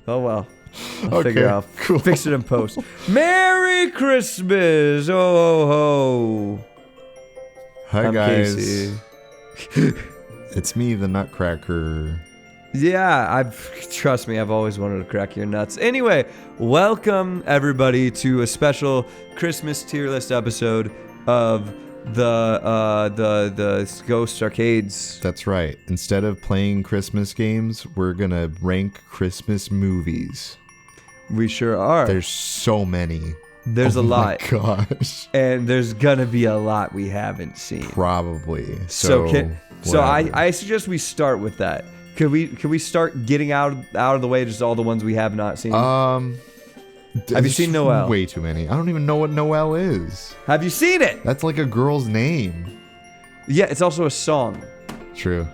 Oh well. I'll Okay, figure out. cool. Fix it in post. Merry Christmas! Oh ho ho! Hi I'm guys. Casey. It's me, the Nutcracker. Yeah, trust me, I've always wanted to crack your nuts. Anyway, welcome everybody to a special Christmas tier list episode of the Ghost Arcades. That's right. Instead of playing Christmas games, we're gonna rank Christmas movies. We sure are. There's so many. There's a lot. Oh my gosh. And there's gonna be a lot we haven't seen. Probably. So whatever. I suggest we start with that. Could we start getting out of the way just all the ones we have not seen? Have you seen Noel? Way too many. I don't even know what Noel is. Have you seen it? That's like a girl's name. Yeah, it's also a song. True.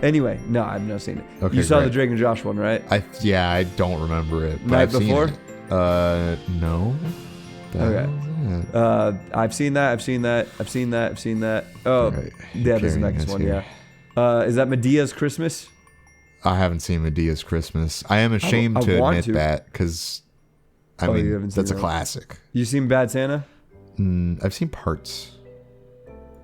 Anyway, no, I've not seen it. Okay, You saw great. the Drake and Josh one, right? I don't remember it. But Night I've seen Before? it. No. The Okay. hell is that? I've seen that. Oh, Right. yeah, there's the Carrying next us one, here. yeah. Is that Medea's Christmas? I haven't seen Medea's Christmas. I am ashamed I to want admit to. that because, I Oh, you mean, haven't seen that's a that? classic. You seen Bad Santa? I've seen parts.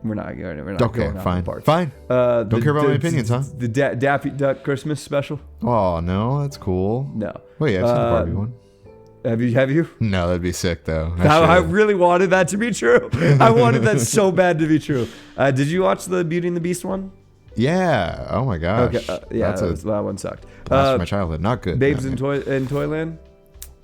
We're not Okay, going on fine. the parts. Fine. Don't care about my opinions, huh? The Daffy Duck Christmas special? Oh, no, that's cool. No. Wait, I've seen the Barbie one. Have you? No, that'd be sick, though. I should've. really wanted that to be true. I wanted that so bad to be true. Did you watch the Beauty and the Beast one? Yeah. Oh, my gosh. Okay. Yeah, That's that one sucked. blast from my childhood. Not good. Babes no. in Toyland?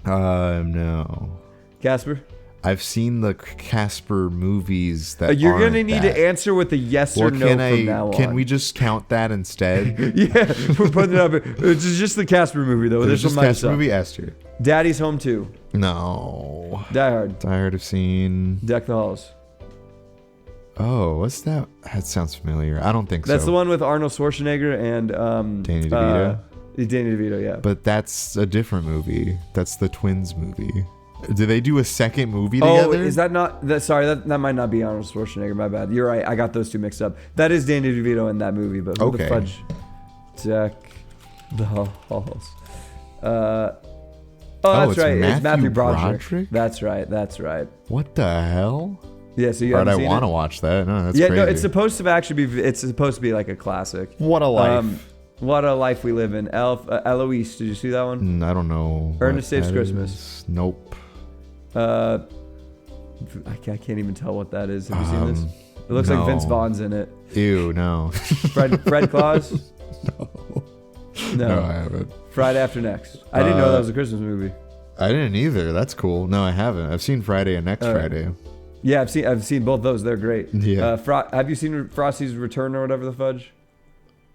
No. Casper? I've seen the Casper movies that You're going to aren't need that. to answer with a yes or Well, no from now on. can we just count that instead? Yeah, we're putting it up. It's just the Casper movie, though. There's This just one might Casper suck. movie Esther. Daddy's Home 2. No. Die Hard. Tired of seeing. Deck the Halls. Oh, what's that? That sounds familiar. I don't think so. That's the one with Arnold Schwarzenegger and Danny DeVito? Danny DeVito, yeah. But that's a different movie. That's the Twins movie. Did they do a second movie together? Oh, is that not? Sorry, that might not be Arnold Schwarzenegger. My bad. You're right. I got those two mixed up. That is Danny DeVito in that movie, but who the Okay. fudge? Deck the Halls. That's it's right. It's Matthew Matthew Broderick. Broderick? That's right. What the hell? Yeah. So you Alright, haven't I seen want to it? watch that. No, that's Yeah. crazy. No. It's supposed to actually be. It's supposed to be like a classic. What a life. What a life we live in. Eloise. Did you see that one? I don't know. Ernest what Saves that Christmas. is. Nope. I can't even tell what that is. Have you seen this? It looks like Vince no. Vaughn's in it. Ew, no. Fred Claus? No, I haven't. Friday After Next. I didn't know that was a Christmas movie. I didn't either. That's cool. No, I haven't. I've seen Friday and Next Friday. Yeah, I've seen both those. They're great. Yeah. Have you seen Frosty's Return or whatever the fudge?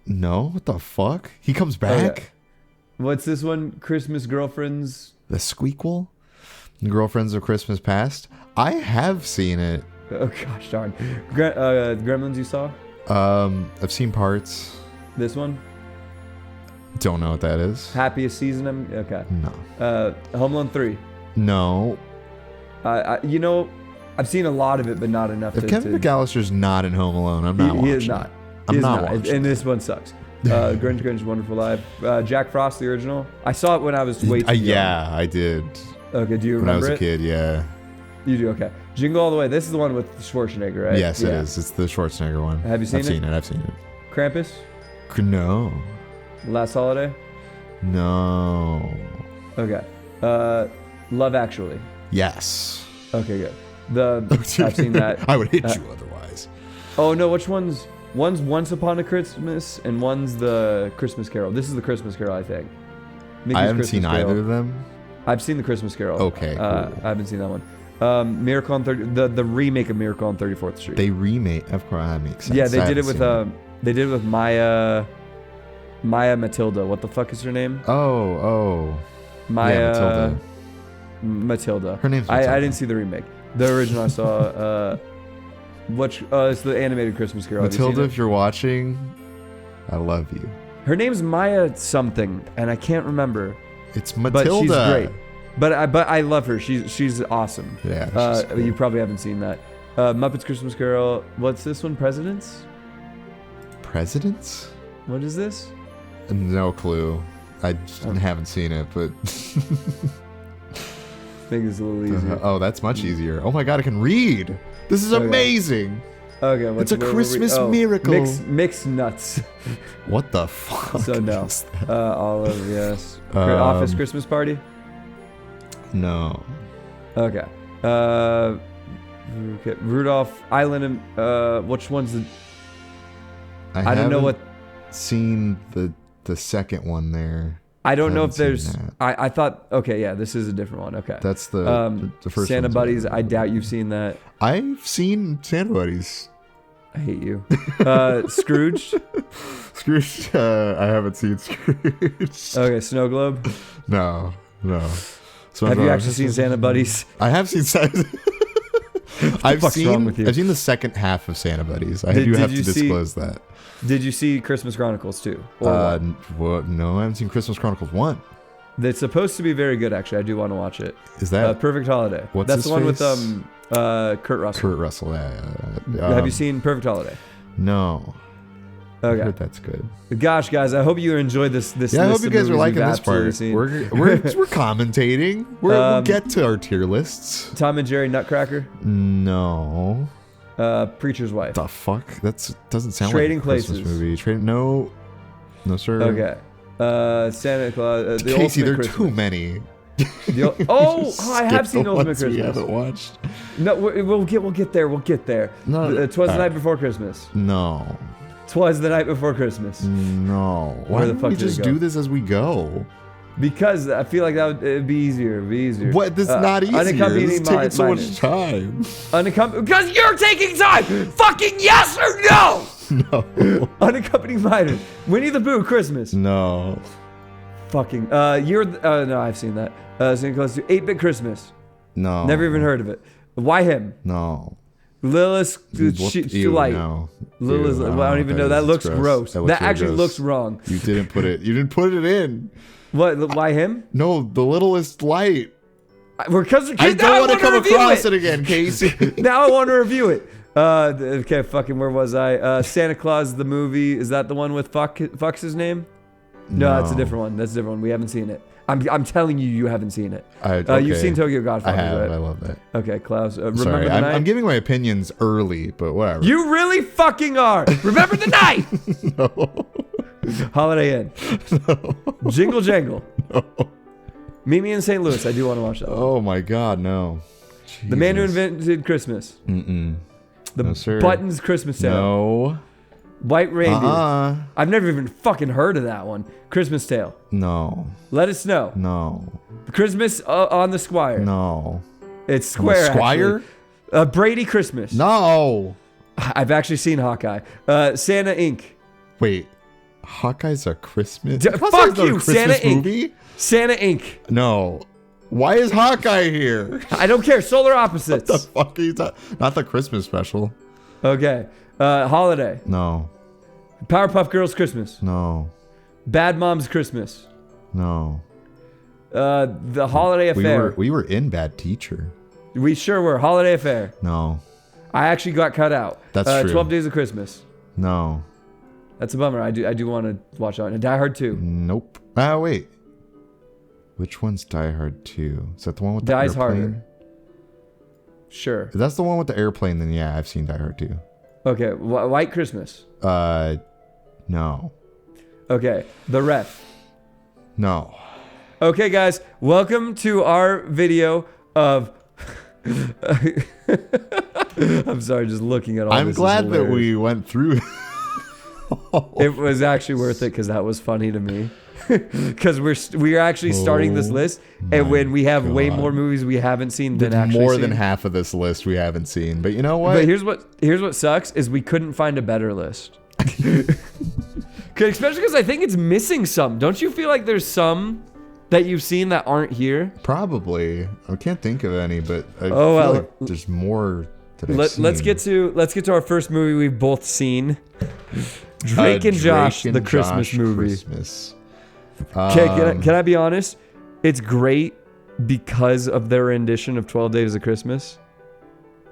No? What the fuck? He comes back? What's this one? Christmas Girlfriends? The Squeakquel? Girlfriends of Christmas Past? I have seen it. Oh gosh darn. Gremlins you saw? I've seen parts. This one? Don't know what that is. Happiest Season? Okay. No. Home Alone 3. No. I've seen a lot of it, but not enough If Kevin McAllister's not in Home Alone, I'm not watching. He is not. I'm not watching. And this one sucks. Grinch Wonderful Life. Jack Frost, the original. I saw it when I was way too young. Yeah, I did. Okay, do you When I remember was a it? kid, yeah. You do, okay. Jingle All the Way. This is the one with Schwarzenegger, right? Yes, it is. It's the Schwarzenegger one. Have you seen I've it? seen it. I've seen it. Krampus? No. Last Holiday? No. Okay. Love Actually. Yes. Okay, good. I've seen that. I would hit you otherwise. Oh, no, which one's Once Upon a Christmas and one's the Christmas Carol. This is the Christmas Carol, I think. Mickey's I haven't Christmas seen Carol. either of them. I've seen the Christmas Carol. Okay, cool. I haven't seen that one. Miracle on the remake of Miracle on 34th Street. They remake. Of course, that makes sense. Yeah, they I did it haven't with seen Maya Matilda. What the fuck is her name? Oh. Maya Yeah, Matilda. Her name's I Matilda. didn't see the remake. The original I saw. It's the animated Christmas Carol. Have you seen Matilda, it? if you're watching, I love you. Her name's Maya something, and I can't remember. It's But Matilda. she's great. But I love her. She's awesome. Yeah. she's cool. You probably haven't seen that. Muppets Christmas Carol. What's this one? Presidents? Presidents? What is this? No clue. I haven't seen it, but I think it's a little easier. oh, that's much easier. Oh my god, I can read. This is Okay. amazing. Okay, It's a Christmas miracle. Mixed nuts. What the fuck? So no. is that? Olive, yes. Um, Office Christmas Party? No. Okay. Okay. Rudolph Island and which one's the I don't know haven't what seen the second one there. I don't know if haven't there's seen I thought okay, yeah, this is a different one. Okay. That's the first Santa one's Buddies, better. I doubt you've seen that. I've seen Santa Buddies. I hate you. Scrooge? Scrooge, I haven't seen Scrooge. Okay, Snow Globe. No. So Have you actually seen Santa Buddies? I have seen Santa. fuck's wrong with you? I've seen the second half of Santa Buddies. I Did do have to you see- disclose that. Did you see Christmas Chronicles 2? Or one? Well, no, I haven't seen Christmas Chronicles 1. That's supposed to be very good, actually. I do want to watch it. Is that Perfect Holiday. what's That's his the one with face? Kurt Russell. Kurt Russell? Have you seen Perfect Holiday? No. I Okay. heard that's good. Gosh, guys, I hope you enjoyed this. Yeah, I hope list you of guys are movies liking we've this absolutely part. seen. We're commentating. We'll Um, get to our tier lists. Tom and Jerry Nutcracker. No. Preacher's Wife. The fuck? Doesn't sound Trading like a Christmas Places. movie. No, sir. Okay. Santa Claus. The Casey, there Ultimate are too Christmas. many. I have Skip seen the Ultimate ones we Christmas. haven't watched. No, we'll get there. We'll get there. No, Twas the all night right. before Christmas. No. Twas the night before Christmas. No. Where Why the don't fuck we did it just go? do this as we go? Because I feel like it'd be easier. It'd be easier. What? This is not easier. Unaccompanied This is taking so minors. much time. Because you're taking time. Fucking yes or no. No. Unaccompanied minors. Winnie the Pooh, Christmas. No. Fucking. No, I've seen that. Santa Claus 2, 8-Bit Christmas. No. Never even heard of it. Why him? No. Lilith Ew, Light. no. Lilith. Ew, Well, I don't even know. That is. looks It's gross. That, looks That really actually gross. looks wrong. You didn't put it in. What? Why him? No, the littlest light. Because I don't want to come review across it again, Casey. Now I want to review it. Okay, fucking. Where was I? Santa Claus the movie. Is that the one with fuck's his name? No, that's a different one. That's a different one. We haven't seen it. I'm telling you, you haven't seen it. Okay. You've seen Tokyo I Godfather, have. right? I love that. Okay, Klaus. Remember Sorry, the night? I'm giving my opinions early, but whatever. You really fucking are. Remember the night. No. Holiday Inn. No. Jingle Jangle. No. Meet Me in St. Louis. I do want to watch that. Oh my God, no. The Man Who Jesus. Invented Christmas. Mm-mm. The No, sir. Buttons Christmas Tale. No. White Reindeer. I've never even fucking heard of that one. Christmas Tale. No. Let It Snow. No. Christmas on the Squire. No. It's Square. Squire? Actually. Brady Christmas. No. I've actually seen Hawkeye. Santa Inc. Wait. Hawkeye's a Christmas? Fuck Hawkeye's not a you, Christmas Santa Inc. movie? Santa Inc. No. Why is Hawkeye here? I don't care. Solar The opposites. fuck are you talking? Not the Christmas special. Okay. Holiday. No. Powerpuff Girls Christmas. No. Bad Moms Christmas. No. The Holiday Affair. We were in Bad Teacher. We sure were. Holiday Affair. No. I actually got cut out. That's true. 12 Days of Christmas. No. That's a bummer. I do want to watch that one. And Die Hard 2. Nope. Ah, wait. Which one's Die Hard 2? Is that the one with the Dies airplane? Harder. Sure. If that's the one with the airplane, then yeah, I've seen Die Hard 2. Okay. White Christmas. No. Okay. The Ref. No. Okay, guys. Welcome to our video of... I'm sorry, just looking at all I'm this is glad that hilarious. we went through. It was actually worth it because that was funny to me. Because we're actually starting this Oh list, my and when we have way God. more movies we haven't seen than actually More seen. than half of this list we haven't seen. But you know what? But here's what sucks is we couldn't find a better list. Especially because I think it's missing some. Don't you feel like there's some that you've seen that aren't here? Probably. I can't think of any, but I Oh, feel well. like there's more that I've Let's seen. get to our first movie we've both seen. Drake and Josh, Drake the and Christmas Josh movie. Christmas. Okay, can I be honest? It's great because of their rendition of 12 Days of Christmas.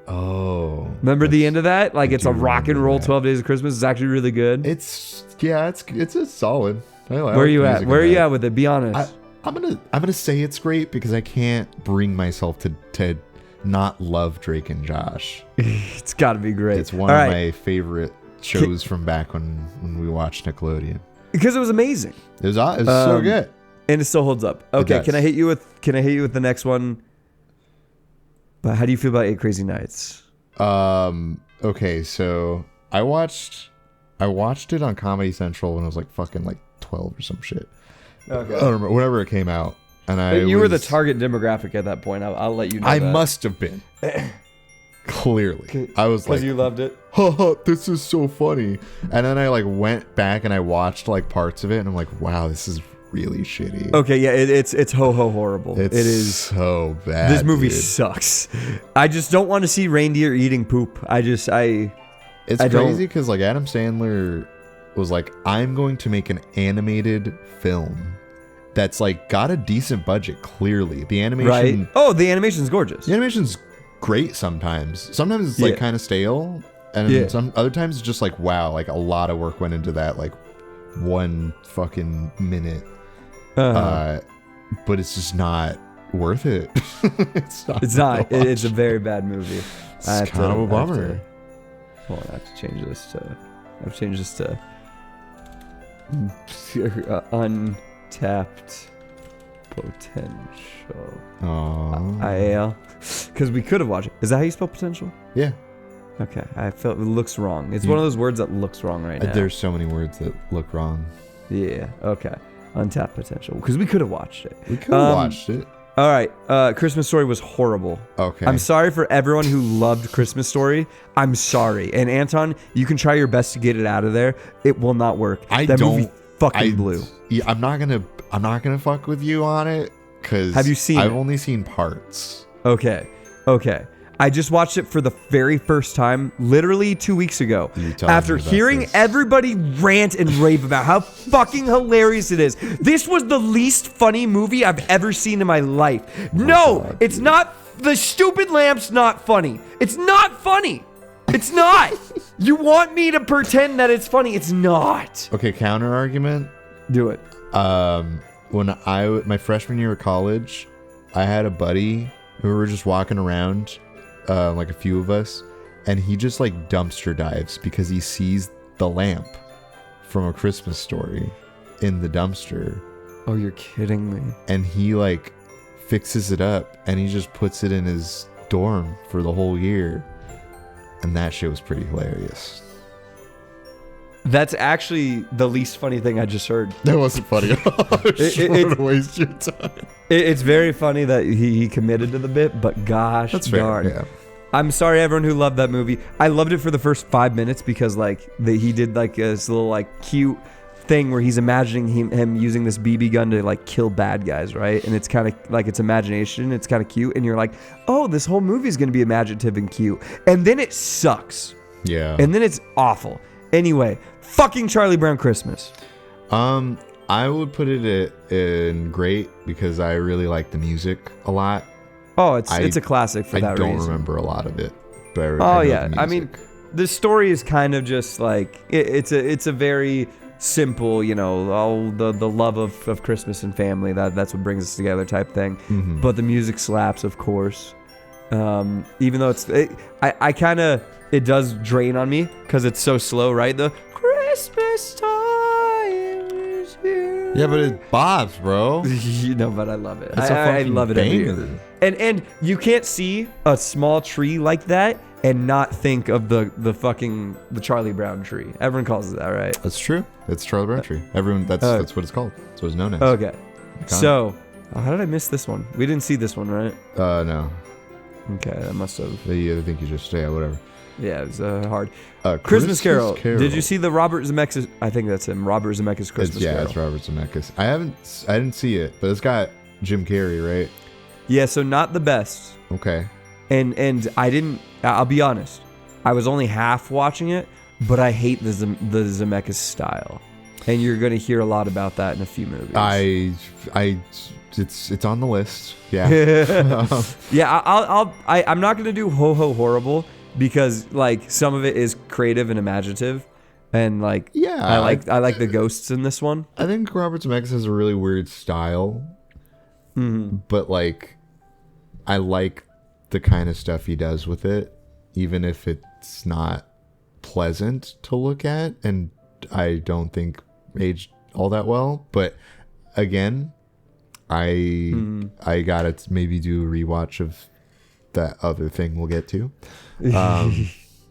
Oh. Remember the end of that? Like I it's a do rock and remember roll that. 12 Days of Christmas. It's actually really good. It's a solid. Where are you at? Where are you at with it? Be honest. I'm gonna say it's great because I can't bring myself to not love Drake and Josh. It's got to be great. It's one of my favorite shows from back when we watched Nickelodeon. Because it was amazing. It was so good, and it still holds up. Okay, can I hit you with the next one? But how do you feel about 8 Crazy Nights? Okay, so I watched it on Comedy Central when I was like fucking like 12 or some shit. Okay. I don't remember, whenever it came out. And you were the target demographic at that point. I'll let you know. I must have been. Clearly. I was like, because you loved it. Haha, this is so funny. And then I like went back and I watched like parts of it and I'm like, wow, this is really shitty. Okay, yeah, it's ho horrible. It is so bad. This movie sucks. I just don't want to see reindeer eating poop. It's crazy because like Adam Sandler was like, I'm going to make an animated film that's like got a decent budget. Clearly, the animation. Right. Oh, the animation's gorgeous. The animation's great sometimes. Sometimes it's like kind of stale, and some other times it's just like wow, like a lot of work went into that like one fucking minute. But it's just not worth it. It's not. It's a very bad movie. It's kind of a bummer. Hold on, I have to change this to. Untapped potential. Oh. Because we could have watched it. Is that how you spell potential? Yeah. Okay. I felt it looks wrong. It's one of those words that looks wrong right now. There's so many words that look wrong. Yeah. Okay. Untapped potential. Because we could have watched it. We could have watched it. All right. Christmas Story was horrible. Okay. I'm sorry for everyone who loved Christmas Story. I'm sorry. And Anton, you can try your best to get it out of there. It will not work. That movie fucking blew. Yeah, I'm not gonna fuck with you on it because have you seen I've it? only seen parts. Okay. I just watched it for the very first time, literally 2 weeks ago. After hearing everybody rant and rave about how fucking hilarious it is. This was the least funny movie I've ever seen in my life. No, it's not. The stupid lamp's not funny. It's not funny. It's not. You want me to pretend that it's funny. It's not. Okay, counter argument. Do it. When my freshman year of college, I had a buddy who were just walking around, like a few of us, and he just like dumpster dives because he sees the lamp from A Christmas Story in the dumpster. Oh, you're kidding me. And he like fixes it up and he just puts it in his dorm for the whole year. And that shit was pretty hilarious. That's actually the least funny thing I just heard. That wasn't funny at all. It waste your time. It's very funny that he committed to the bit, but gosh darn. Yeah. I'm sorry everyone who loved that movie. I loved it for the first 5 minutes because like he did like this little like cute thing where he's imagining him using this BB gun to like kill bad guys, right? And it's kind of like it's imagination. It's kind of cute, and you're like, oh, this whole movie is gonna be imaginative and cute, and then it sucks. Yeah. And then it's awful. Anyway, fucking Charlie Brown Christmas. I would put it in great because I really like the music a lot. Oh, it's a classic for that reason. I don't remember a lot of it, but I mean, the story is kind of just like it's a very simple, you know, the love of Christmas and family. That's what brings us together type thing. Mm-hmm. But the music slaps, of course. Even though I kind of it does drain on me because it's so slow, right? The Christmas time is here. Yeah, but it bobs, bro. You know, but I love it. It's I love it every banger. year. And you can't see a small tree like that and not think of the Charlie Brown tree. Everyone calls it that, right? That's true. It's Charlie Brown tree. Everyone, that's what it's called. That's what it's known as. Okay. So, how did I miss this one? We didn't see this one, right? No. Okay, that must have. I think you just whatever. Yeah, it was hard. Christmas Carol. Did you see the Robert Zemeckis? I think that's him. Robert Zemeckis Christmas Carol. Yeah, it's Robert Zemeckis. I didn't see it, but it's got Jim Carrey, right? Yeah, so not the best. Okay. And I didn't. I'll be honest. I was only half watching it, but I hate the Zemeckis style, and you're gonna hear a lot about that in a few movies. It's on the list. Yeah. Yeah. I'm not gonna do ho horrible because like some of it is creative and imaginative, and like Yeah, I like the ghosts in this one. I think Robert Zemeckis has a really weird style, but like, I like the kind of stuff he does with it, even if it's not pleasant to look at, and I don't think aged all that well. But again, I gotta maybe do a rewatch of that other thing we'll get to.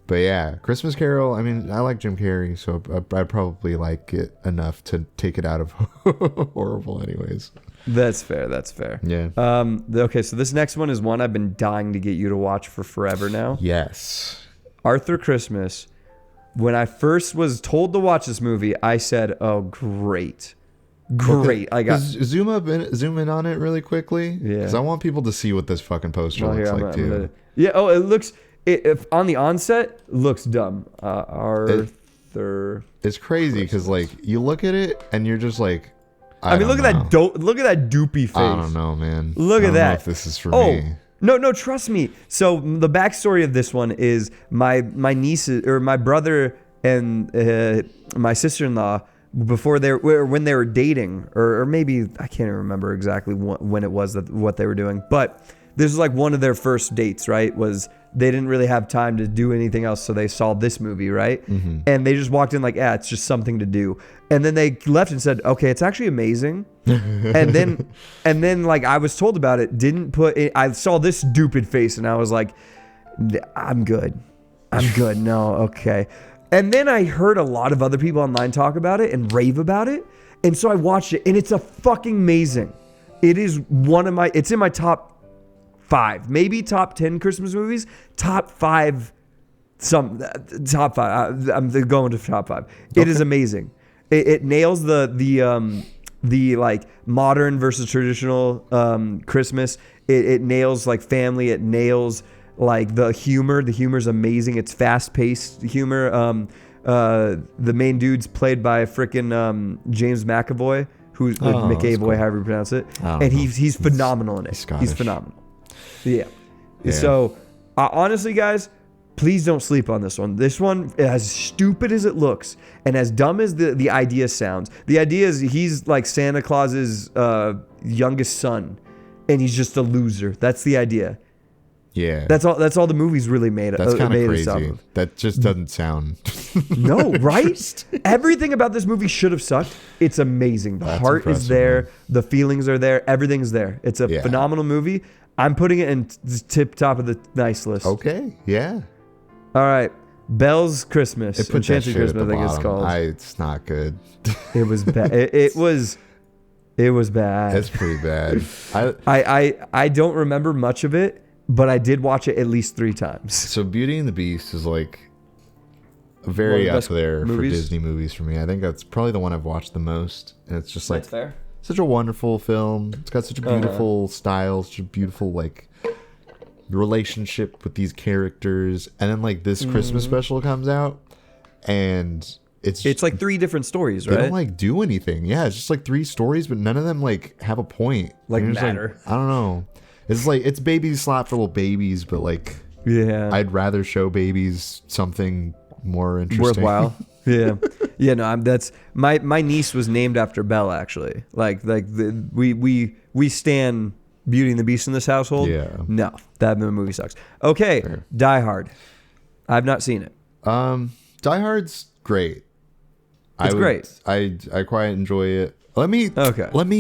But yeah, Christmas Carol, I mean, I like Jim Carrey, so I probably like it enough to take it out of horrible anyways. That's fair. That's fair. Yeah. Okay, so this next one is one I've been dying to get you to watch for forever now. Yes. Arthur Christmas. When I first was told to watch this movie, I said, "Oh, great, great!" I got zoom in on it really quickly. Yeah. Because I want people to see what this fucking poster Well, looks here, like too. yeah. Oh, it looks. If on the onset, looks dumb. Arthur. It's crazy because like you look at it and you're just like, I mean, look at that. Look at that doopy face. I don't know, man. Look at I don't that. know if this is for Oh, me. no, trust me. So the backstory of this one is my niece or my brother and my sister-in-law before when they were dating, or maybe I can't even remember exactly when it was what they were doing, but this was like one of their first dates, right? Was they didn't really have time to do anything else, so they saw this movie, right? Mm-hmm. And they just walked in like, it's just something to do. And then they left and said, okay, it's actually amazing. and then like I was told about it, I saw this stupid face and I was like, I'm good. No, okay. And then I heard a lot of other people online talk about it and rave about it. And so I watched it and it's a fucking amazing. It is it's in my top 5, maybe top 10 Christmas movies, top 5, top 5. I'm going to top 5. Okay. It is amazing. It nails the like modern versus traditional Christmas. It nails like family. It nails like the humor. The humor's amazing. It's fast-paced humor. The main dude's played by frickin' James McAvoy, who's McAvoy, cool. however you pronounce it, and he's phenomenal in it. He's phenomenal. Yeah. So honestly, guys, please don't sleep on this one. This one, as stupid as it looks and as dumb as the idea sounds, the idea is he's like Santa Claus's youngest son, and he's just a loser. That's the idea. Yeah. That's all the movie's really made. That's kind of crazy. crazy. That just doesn't sound. No, right? Everything about this movie should have sucked. It's amazing. The heart impressive, is there. man. The feelings are there. Everything's there. It's a phenomenal movie. I'm putting it in tip top of the nice list. Okay. Yeah. All right. Bell's Christmas. It put that Enchanted shit at Christmas, the I think it's bottom. called. It's not good. It was bad. It was bad. It's pretty bad. I don't remember much of it, but I did watch it at least 3 times. So Beauty and the Beast is like One very of the up best there movies? for Disney movies for me. I think that's probably the one I've watched the most. And it's just like That's fair. such a wonderful film. It's got such a beautiful style, such a beautiful like relationship with these characters. And then like this Christmas special comes out and it's like 3 different stories, they right? don't like do anything. Yeah, it's just like 3 stories, but none of them like have a point. Like, And you're just matter. I don't know. It's like it's baby slap for little babies, but like Yeah. I'd rather show babies something more interesting. Worthwhile. Yeah. No, that's my niece was named after Belle, actually. We stand Beauty and the Beast in this household. Yeah. No, that movie sucks. Okay, Fair. Die Hard. I've not seen it. Die Hard's great. It's great. I quite enjoy it. Let me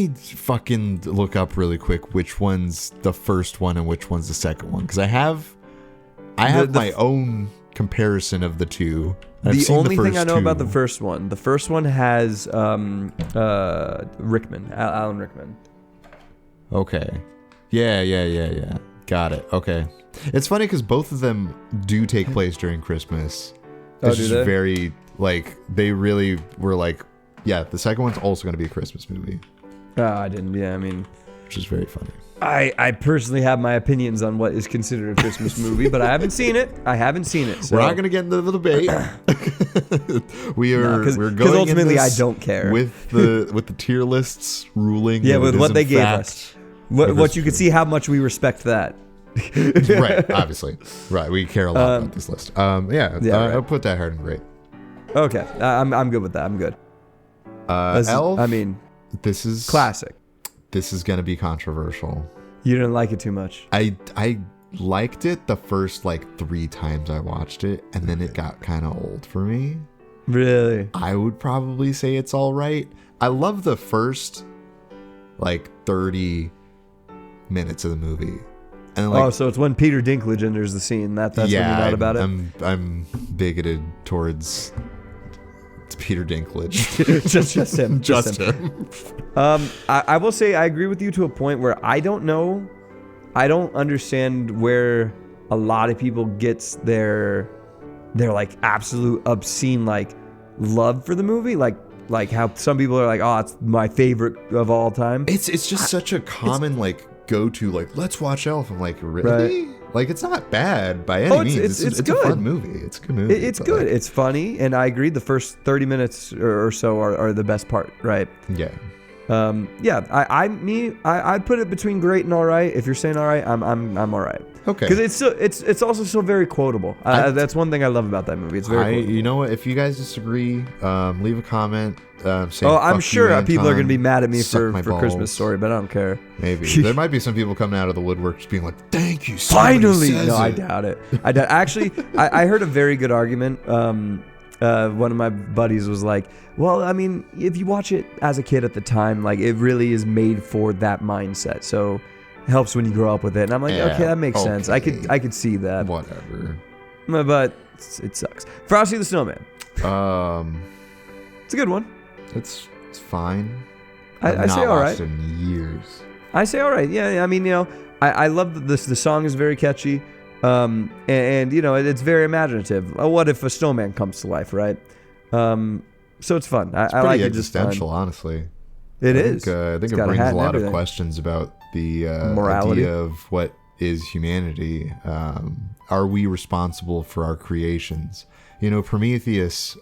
fucking look up really quick which one's the first one and which one's the second one, because I have my own comparison of the two. The only thing I know about the first one has Rickman, Alan Rickman. Okay. Yeah. Got it. Okay. It's funny because both of them do take place during Christmas. Oh, It's do just they? very like they really were like, yeah, the second one's also going to be a Christmas movie, I didn't. Yeah, I mean, which is very funny. I personally have my opinions on what is considered a Christmas movie, but I haven't seen it. So. We're not going to get into the debate. we're going because ultimately in I this don't care. with the tier lists ruling. Yeah, that with it is what in they gave fact- us. What you could see how much we respect that. Right, obviously. Right, we care a lot about this list. Yeah, right. I'll put Die Hard in great. Okay, I'm good with that. I'm good. Elf. I mean, this is classic. This is gonna be controversial. You didn't like it too much. I liked it the first like 3 times I watched it, and then it got kind of old for me. Really? I would probably say it's all right. I love the first like 30 minutes of the movie. And like, so it's when Peter Dinklage enters the scene. That's when you're not about it. I'm bigoted towards Peter Dinklage. just him. Just him. I will say I agree with you to a point where I don't understand where a lot of people gets their like absolute obscene like love for the movie, like how some people are like, oh, it's my favorite of all time. It's just such a common like go-to, like, let's watch Elf. I'm like, really? Right. Like, it's not bad by any means. It's good. A fun movie. It's a good movie. It's good. Like, it's funny, and I agree. The first 30 minutes or so are the best part, right? Yeah. I'd put it between great and all right. If you're saying all right, I'm all right. Okay. Because it's also so very quotable. That's one thing I love about that movie. It's very quotable. You know what? If you guys disagree, leave a comment. Saying, I'm sure people are going to be mad at me for balls. Christmas Story, but I don't care. Maybe. There might be some people coming out of the woodwork just being like, thank you, finally. No, I doubt it. Actually, I heard a very good argument. One of my buddies was like, well, I mean, if you watch it as a kid at the time, like, it really is made for that mindset. So it helps when you grow up with it. And I'm like, okay, that makes sense. I could see that. Whatever. But it sucks. Frosty the Snowman. It's a good one. It's fine. I say all right. In years. I say all right. Yeah. I mean, I love that the song is very catchy. And it's very imaginative. What if a snowman comes to life, right? So it's fun. I like it. Just existential, honestly. I think it brings a lot of questions about the morality idea of what is humanity. Are we responsible for our creations? Prometheus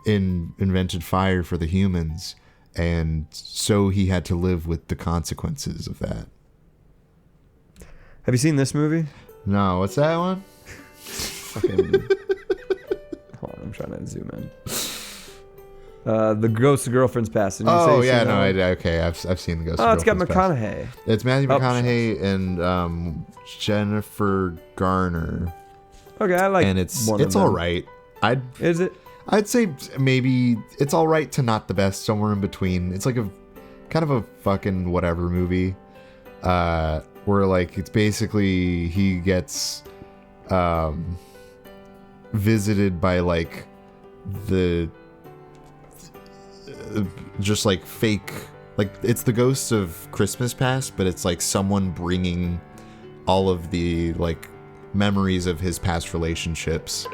invented fire for the humans, and so he had to live with the consequences of that. Have you seen this movie? No, what's that one? Hold on, I'm trying to zoom in. The Ghost of Girlfriend's Past. Okay, I've seen the Ghost. Oh, of it's got Girlfriend's McConaughey. Past. It's Matthew McConaughey and Jennifer Garner. Okay, I like. And it's all right. Is it? I'd say maybe it's all right to not the best, somewhere in between. It's like a kind of a fucking whatever movie, where like it's basically he gets visited by like the just like fake, like it's the ghosts of Christmas Past, but it's like someone bringing all of the like memories of his past relationships.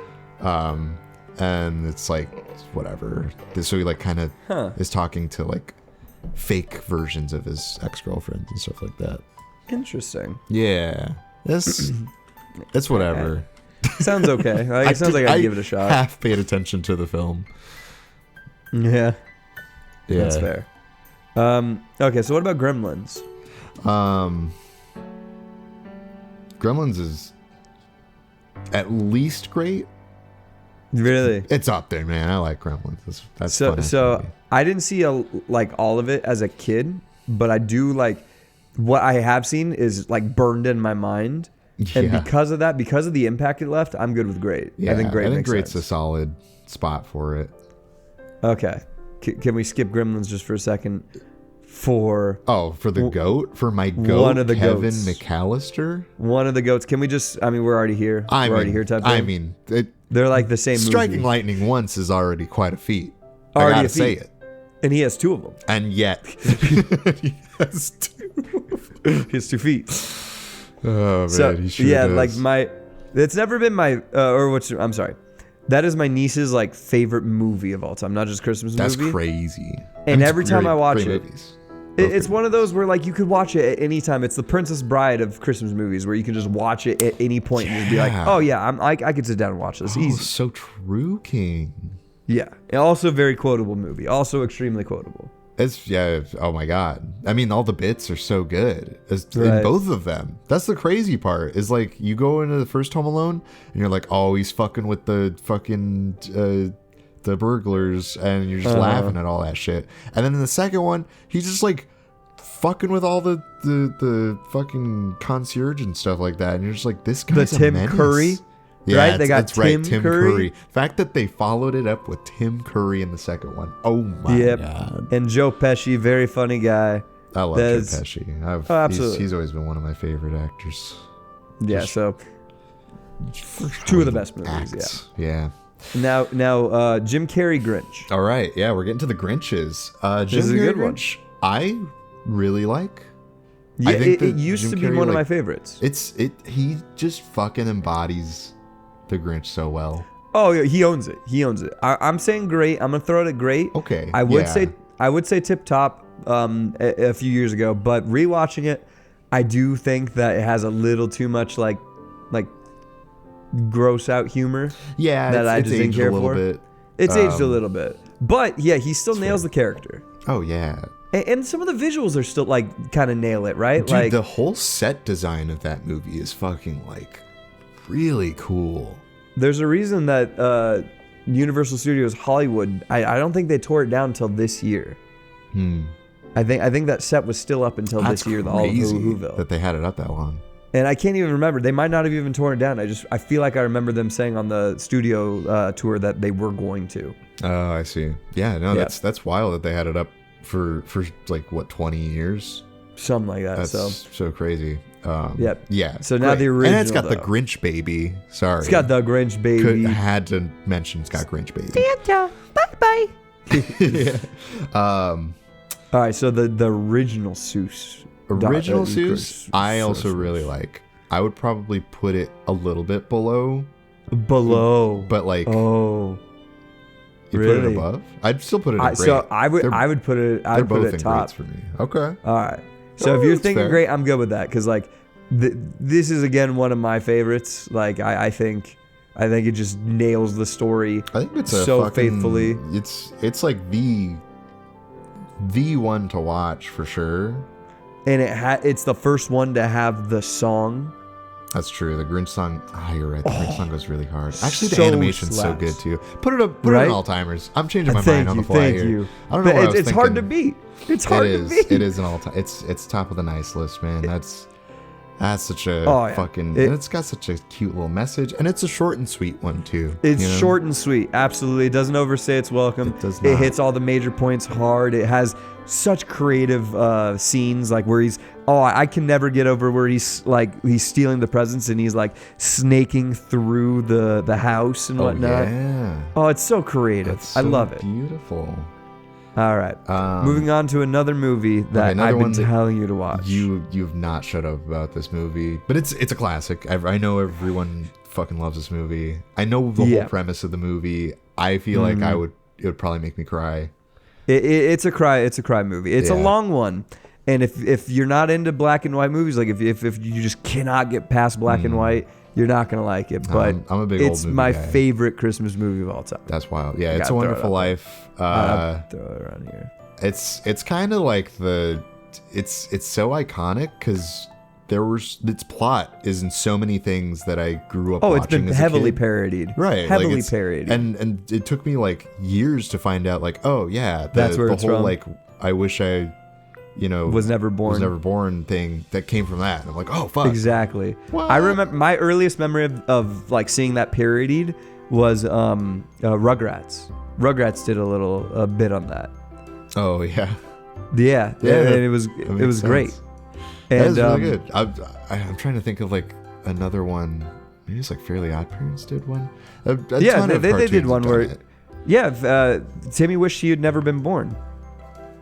And it's like whatever. So he like kind of is talking to like fake versions of his ex-girlfriends and stuff like that. Interesting. Yeah, it's whatever. Sounds okay. It sounds like I'd give it a shot. Half paid attention to the film. Yeah, that's fair. Okay, so what about Gremlins? Gremlins is at least great. Really? It's up there, man. I like Gremlins. That's so. fun, So I didn't see like all of it as a kid, but I do like what I have seen is like burned in my mind, and because of that, because of the impact it left, I'm good with Great. Yeah, I think Great's a solid spot for it. Okay, can we skip Gremlins just for a second? For the goat, for my goat, one of the Kevin goats. McAllister, one of the goats. Can we just? I mean, we're already here. Type thing. I mean, they're like the same. Striking movie. lightning once is already quite a feat. Already I gotta a feat. say it. And he has 2 of them. And yet, he has 2. He has 2 feet. Oh man, he sure does. Like it's never been my I'm sorry. That is my niece's like favorite movie of all time, not just Christmas movie. That's crazy. And every time I watch it, movies. it's one of those where like you could watch it at any time. It's the Princess Bride of Christmas movies, where you can just watch it at any point and just be like, oh yeah, I could sit down and watch this. Easy. So true, King. Yeah. And also very quotable movie. Also extremely quotable. Oh my god. I mean, all the bits are so good in Right. both of them. That's the crazy part. Is like you go into the first Home Alone and you're like, oh, he's fucking with the fucking the burglars, and you're just laughing at all that shit. And then in the second one, he's just like fucking with all the fucking concierge and stuff like that, and you're just like, this guy's The Tim a menace. Curry? Yeah, Right? They got that's right, Tim Curry. Fact that they followed it up with Tim Curry in the second one. Oh my Yep. god. And Joe Pesci, very funny guy. I love Joe Pesci. Absolutely. He's always been one of my favorite actors. Yeah, so two of the best movies, Acts. Yeah. yeah. Now, Jim Carrey Grinch. All right. Yeah, we're getting to the Grinches. Jim is a Carrey good one. Grinch, I really like. Yeah, I think it that used Jim to be Carrey, one of my like, favorites. He just fucking embodies the Grinch so well. Oh, yeah, he owns it. He owns it. I'm saying great. I'm gonna throw it at great. Okay. I would yeah. say tip top a few years ago, but rewatching it, I do think that it has a little too much like gross out humor. Yeah, that I it's just didn't aged care a little for. bit. It's aged a little bit, but yeah, he still nails the character. Oh yeah. And some of the visuals are still like kind of nail it, right? Dude, like the whole set design of that movie is fucking like really cool. there's a reason that Universal Studios Hollywood, I don't think they tore it down until this year. I think that set was still up until That's this year, the crazy Whoville. that they had it up that long. And I can't even remember. They might not have even torn it down. I feel like I remember them saying on the studio tour that they were going to. Oh, I see. Yeah, no, that's wild that they had it up for like what 20 years. Something like that. That's so crazy. Yep. Yeah. So now the and it's got original, the though. Grinch baby. Sorry. It's got the Grinch baby. Had to mention it's got Grinch baby. Santa, bye bye. Yeah. All right, so the original Seuss. Original Grinch Seuss, I also really like. I would probably put it a little bit below. Below. But like, oh, you put really? it above? I'd still put it at great. So I would put it. They're I'd put both it in top. greats for me. Okay. All right. So Oh, if you're that's thinking fair. great, I'm good with that because like this is again one of my favorites. Like I think it just nails the story. I think it's so faithfully. It's like the one to watch for sure. And it's the first one to have the song. That's true. The Grinch song. You're right. The Grinch song goes really hard. Actually, the so animation's so slaps. good too. Put it up. Put it Right? on all timers. I'm changing my Thank mind on you, the fly thank here. you. I don't know But what I was it's hard to thinking. beat. It's hard to beat. It is an all time. It's top of the nice list, man. That's such a Oh, yeah. fucking. And it's got such a cute little message, and it's a short and sweet one too. It's you know? short and sweet. Absolutely. It doesn't overstay its welcome. It does It not. hits all the major points hard. It has such creative scenes like where he's I can never get over where he's stealing the presents and he's like snaking through the house and whatnot. Yeah. Oh, it's so creative. That's I so love it. Beautiful. All right. Moving on to another movie that another I've been one that telling you to watch. You've not shut up about this movie, but it's a classic. I know everyone fucking loves this movie. I know the whole premise of the movie. I feel like it would probably make me cry. It's a cry movie. It's a long one. And if you're not into black and white movies, like if you just cannot get past black and white, you're not gonna like it. But I'm a big old it's movie my guy. favorite Christmas movie of all time. That's wild. Yeah, It's gotta a throw it Wonderful up Life. Throw it around here. It's kind of like it's so iconic because its plot is in so many things that I grew up. Oh, it's watching been as a heavily kid. parodied. Right, Heavily it's- parodied. and it took me like years to find out. Like, oh yeah, That's where the it's whole from. like I wish I, was never born. thing that came from that. And I'm like, oh fuck. Exactly. What? I remember my earliest memory of like seeing that parodied was Rugrats. Rugrats did a bit on that. Oh yeah. Yeah, Yeah, and it was that makes great. sense. And That is really good. I'm trying to think of like another one. Maybe it's like Fairly Odd Parents did one. A Yeah, ton of they did cartoons one have where, done it. yeah, Timmy wished he had never been born,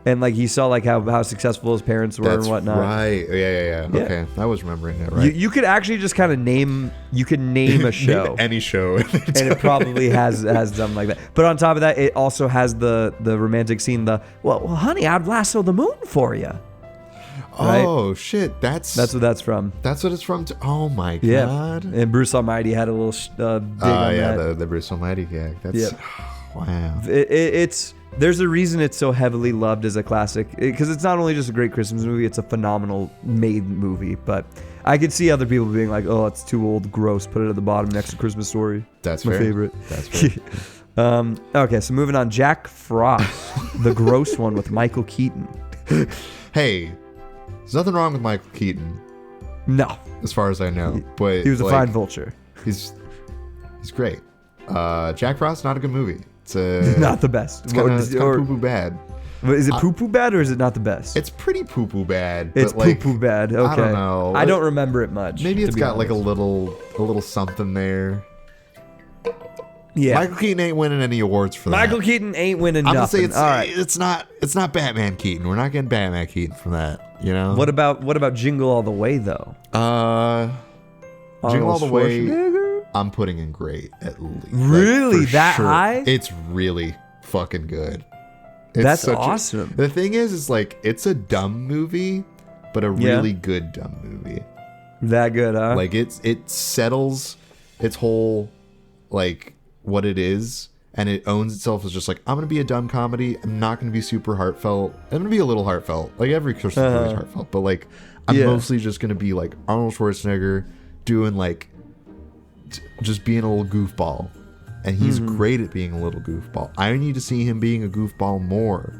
and like he saw like how successful his parents were That's and whatnot. right. Yeah. Yeah. Okay, I was remembering that right. You could actually just kind of name a show. Name any show. And it probably has something like that. But on top of that, it also has the romantic scene. Well, honey, I'd lasso the moon for you. Right? Oh shit! That's That's what that's from. what it's from. Oh my Yeah. god. And Bruce Almighty had a little dig on Yeah, that. the Bruce Almighty gag. That's Yep. wow. It's There's a reason it's so heavily loved as a classic, because it's not only just a great Christmas movie, it's a phenomenal made movie. But I could see other people being like, "Oh, it's too old, gross. Put it at the bottom next to Christmas Story." That's my fair. favorite. That's fair. Okay, so moving on, Jack Frost, the gross one with Michael Keaton. Hey, there's nothing wrong with Michael Keaton, No, as far as I know. But he was a like, fine vulture. He's great. Jack Frost, not a good movie. It's Not the best. It's kind of poo-poo bad. Is it poo-poo bad or is it not the best? It's pretty poo-poo bad. It's but like, poo-poo bad. Okay. I don't know. I don't remember it much. Maybe to it's be got like a honest. little something there. Yeah. Michael Keaton ain't winning any awards for that. Michael Keaton ain't winning I'm nothing. gonna say All right. it's not Batman Keaton. We're not getting Batman Keaton from that. You know. What about Jingle All the Way though? Jingle All the Way. Schwarzenegger? I'm putting in great at least. Really? for That sure. high? It's really fucking good. It's That's such awesome. The thing is like it's a dumb movie, but a Yeah. really good dumb movie. That good, huh? Like it settles its whole like what it is, and it owns itself as just like, I'm gonna be a dumb comedy. I'm not gonna be super heartfelt. I'm gonna be a little heartfelt. Like every Christmas movie is heartfelt, but like I'm Yeah. mostly just gonna be like Arnold Schwarzenegger doing like just being a little goofball. And he's great at being a little goofball. I need to see him being a goofball more.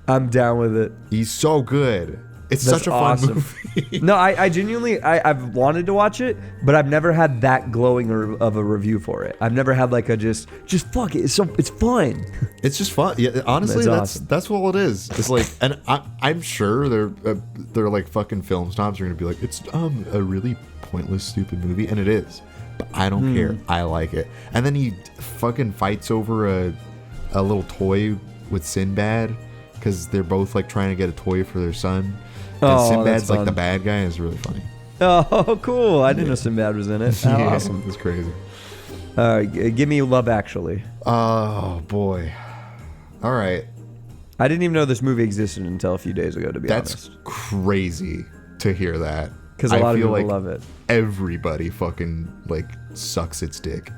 I'm down with it. He's so good. It's That's such a awesome. fun movie. No, I genuinely, I've wanted to watch it, but I've never had that glowing of a review for it. I've never had like a just fuck it. It's fun. It's just fun. Yeah, honestly, That's that's awesome. all it is. It's like, and I'm sure they're like fucking film snobs are gonna be like, it's a really pointless, stupid movie, and it is. But I don't care. I like it. And then he fucking fights over a little toy with Sinbad because they're both like trying to get a toy for their son. And Oh, Sinbad's that's like the fun. bad guy. Is really funny. Oh, cool. I didn't know Sinbad was in it. How Yeah, awesome. It's crazy. Give me Love Actually. Oh boy. All right. I didn't even know this movie existed until a few days ago, to be That's honest. crazy to hear that. Because a I lot of feel people like love it. everybody fucking like sucks its dick.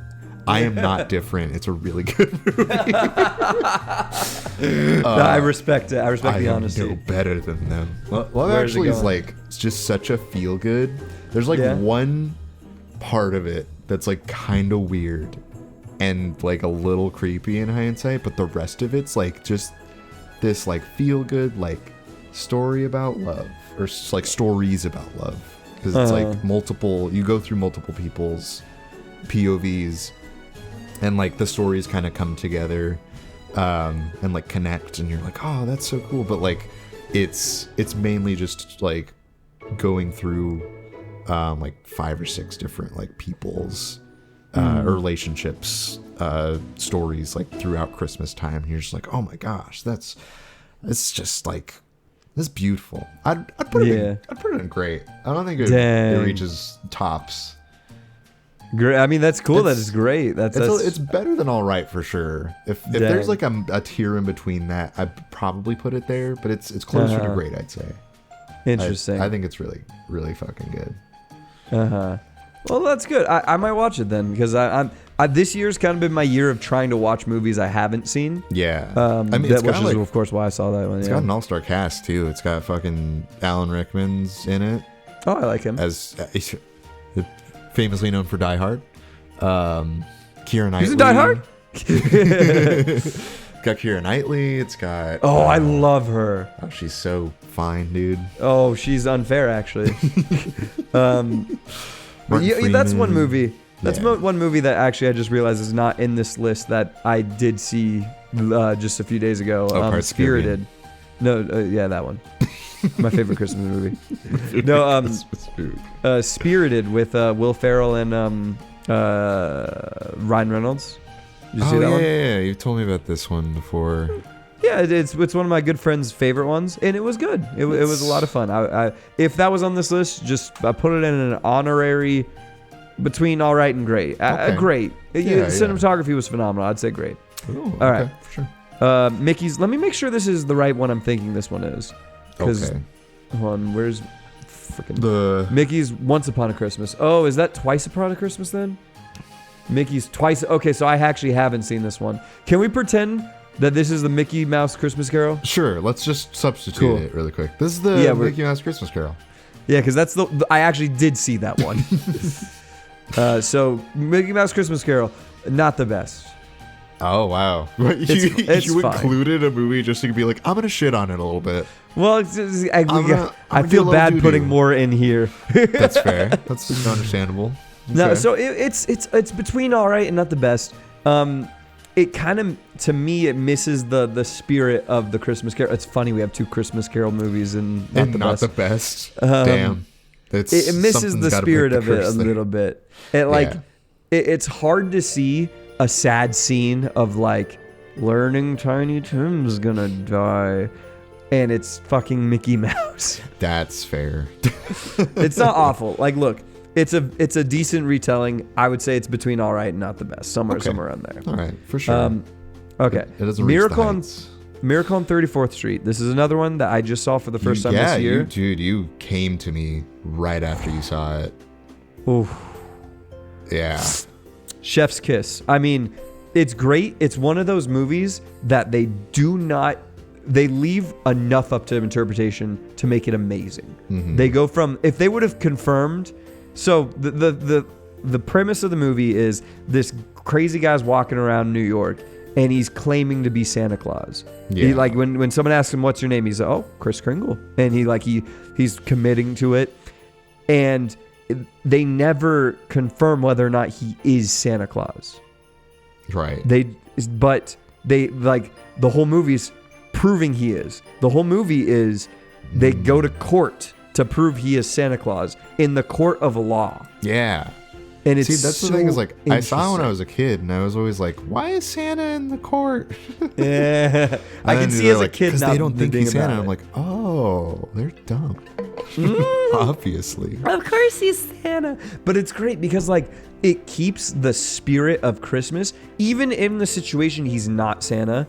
I am not different. It's a really good movie. I respect it. I respect I the am honesty. no better than them. Love Where is it Actually is going? like it's just such a feel good. There's like Yeah. one part of it that's like kind of weird and like a little creepy in hindsight, but the rest of it's like just this like feel good like story about love or like stories about love because it's like multiple. You go through multiple people's POVs. And like the stories kind of come together and like connect, and you're like, oh, that's so cool. But like it's mainly just like going through like 5 or 6 different like people's relationships stories like throughout Christmas time. And you're just like, oh my gosh, it's just like that's beautiful. I'd put it in great. I don't think it Dang. reaches tops. Great. I mean, that's cool. That It's- is great. That's It's better than all right for sure. If there's Dang. like a tier in between that, I'd probably put it there. But it's closer to great, I'd say. interesting. I think it's really really fucking good. Well, that's good. I might watch it then because I'm this year's kind of been my year of trying to watch movies I haven't seen. Yeah, I mean, it's which got is like of course why I saw that one. it's Yeah. got an all-star cast too. It's got fucking Alan Rickman's in it Oh, I like him. as famously known for Die Hard. Keira Knightley. He's in Die Hard. Got Keira Knightley. It's got. Oh, I love her. Oh, she's so fine, dude. Oh, she's unfair actually. Martin That's one Freeman. movie. That's Yeah. one movie that actually I just realized is not in this list that I did see just a few days ago. Oh, Pirates of the Spirited. No, yeah, that one. My favorite Christmas movie. No, Spirited with Will Ferrell and Ryan Reynolds. Did you see that one? Yeah. You told me about this one before. Yeah, it's one of my good friend's favorite ones, and it was good. It was a lot of fun. I if that was on this list, just put it in an honorary between all right and great. Okay. Great. Yeah. Cinematography was phenomenal. I'd say great. Ooh, All right. okay, for sure. Mickey's. Let me make sure this is the right one. I'm thinking this one is. Because Okay. hold on, where's freaking The Mickey's Once Upon a Christmas? Oh, is that Twice Upon a Christmas then? Mickey's Twice. Okay, so I actually haven't seen this one. Can we pretend That this is the Mickey Mouse Christmas Carol? Sure, let's just substitute Cool. it really quick. This is the Mickey Mouse Christmas Carol. Yeah, because that's I actually did see that one. So Mickey Mouse Christmas Carol, not the best. Oh wow! It's you fine. included a movie just to be like, I'm gonna shit on it a little bit. Well, I gonna feel do a bad little putting doo-doo. more in here. That's fair. That's understandable. No, Okay. so it's between all right and not the best. It kind of, to me, it misses the spirit of the Christmas Carol. It's funny we have two Christmas Carol movies and not the best. the best. Damn. It misses the something's gotta spirit break of the it a curse there. little bit. It's hard to see a sad scene of like learning Tiny Tim's gonna die, and it's fucking Mickey Mouse. That's fair. It's not awful. Like, look, it's a decent retelling. I would say it's between all right and not the best. Somewhere around there. All right, for sure. Okay. It doesn't reach Miracle the on heights. Miracle on 34th Street. This is another one that I just saw for the first time this year. You came to me right after you saw it. Oof. Yeah. Chef's Kiss. I mean, it's great. It's one of those movies that they leave enough up to interpretation to make it amazing. Mm-hmm. They go from, if they would have confirmed, so the premise of the movie is this crazy guy's walking around New York and he's claiming to be Santa Claus. Yeah. He, like when someone asks him what's your name, he's like, oh, Kris Kringle, and he's committing to it, and they never confirm whether or not he is Santa Claus. Right. But they like the whole movie's proving he is. The whole movie is they go to court to prove he is Santa Claus in the court of law. Yeah. And it's See, that's so the thing is like I saw it when I interesting. was a kid, and I was always like, "Why is Santa in the court?" Yeah, I can And see they're as a like, kid 'cause not they don't think being he's Santa. about I'm it. like, "Oh, they're dumb." Obviously. Of course he's Santa. But it's great because like it keeps the spirit of Christmas. Even in the situation he's not Santa,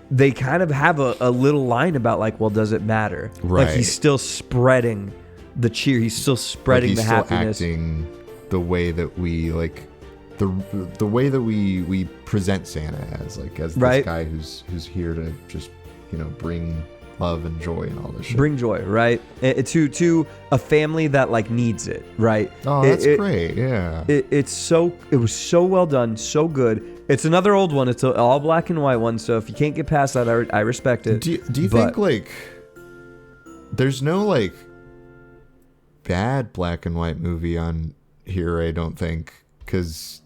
they kind of have a little line about like, well, does it matter? Like Right. he's still spreading the cheer. He's still spreading Like, the he's still happiness. acting the way that we like the way that we present Santa as this Right. guy who's here to just bring love and joy and all this shit. Bring joy, right? To a family that like needs it, right? Oh, that's great. Yeah. It was so well done, so good. It's another old one. It's an all black and white one. So if you can't get past that, I respect it. Do you But- think like there's no like bad black and white movie on here? I don't think, because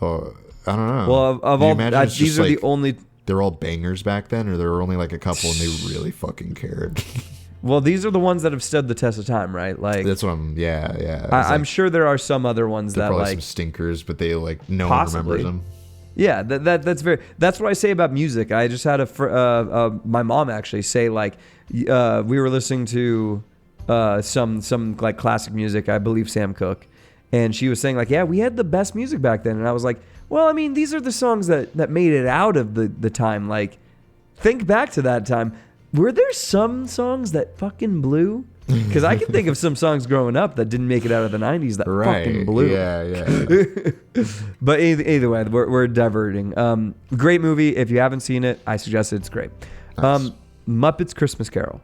I don't know. Well, of Do you all, imagine it's these just, are like, the only. they're all bangers back then, or there were only like a couple and they really fucking cared. Well, these are the ones that have stood the test of time, right? Like That's what I'm. Yeah. It's I'm like, sure there are some other ones they're that probably like. some stinkers, but they like no Possibly. one remembers them. Yeah, that's what I say about music. I just had my mom actually say like we were listening to some like classic music, I believe Sam Cooke, and she was saying like, yeah, we had the best music back then, and I was like, well, I mean, these are the songs that made it out of the time. Like, think back to that time. Were there some songs that fucking blew? Because I can think of some songs growing up that didn't make it out of the 90s that fucking blew. Yeah. But either way, we're diverting. Great movie. If you haven't seen it, I suggest it. It's great. Nice. Muppets Christmas Carol.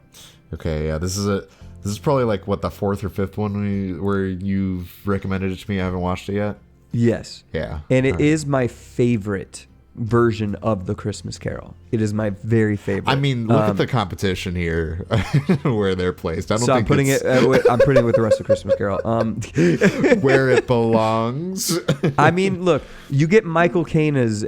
Okay. Yeah. This is probably like what, the fourth or fifth one where you've recommended it to me. I haven't watched it yet. Yes. Yeah. And it All right. is my favorite version of the Christmas Carol. It is my very favorite. I mean, look at the competition here, where they're placed. I don't So think I'm putting it's I'm putting it with the rest of Christmas Carol. where it belongs. I mean, look, you get Michael Caine as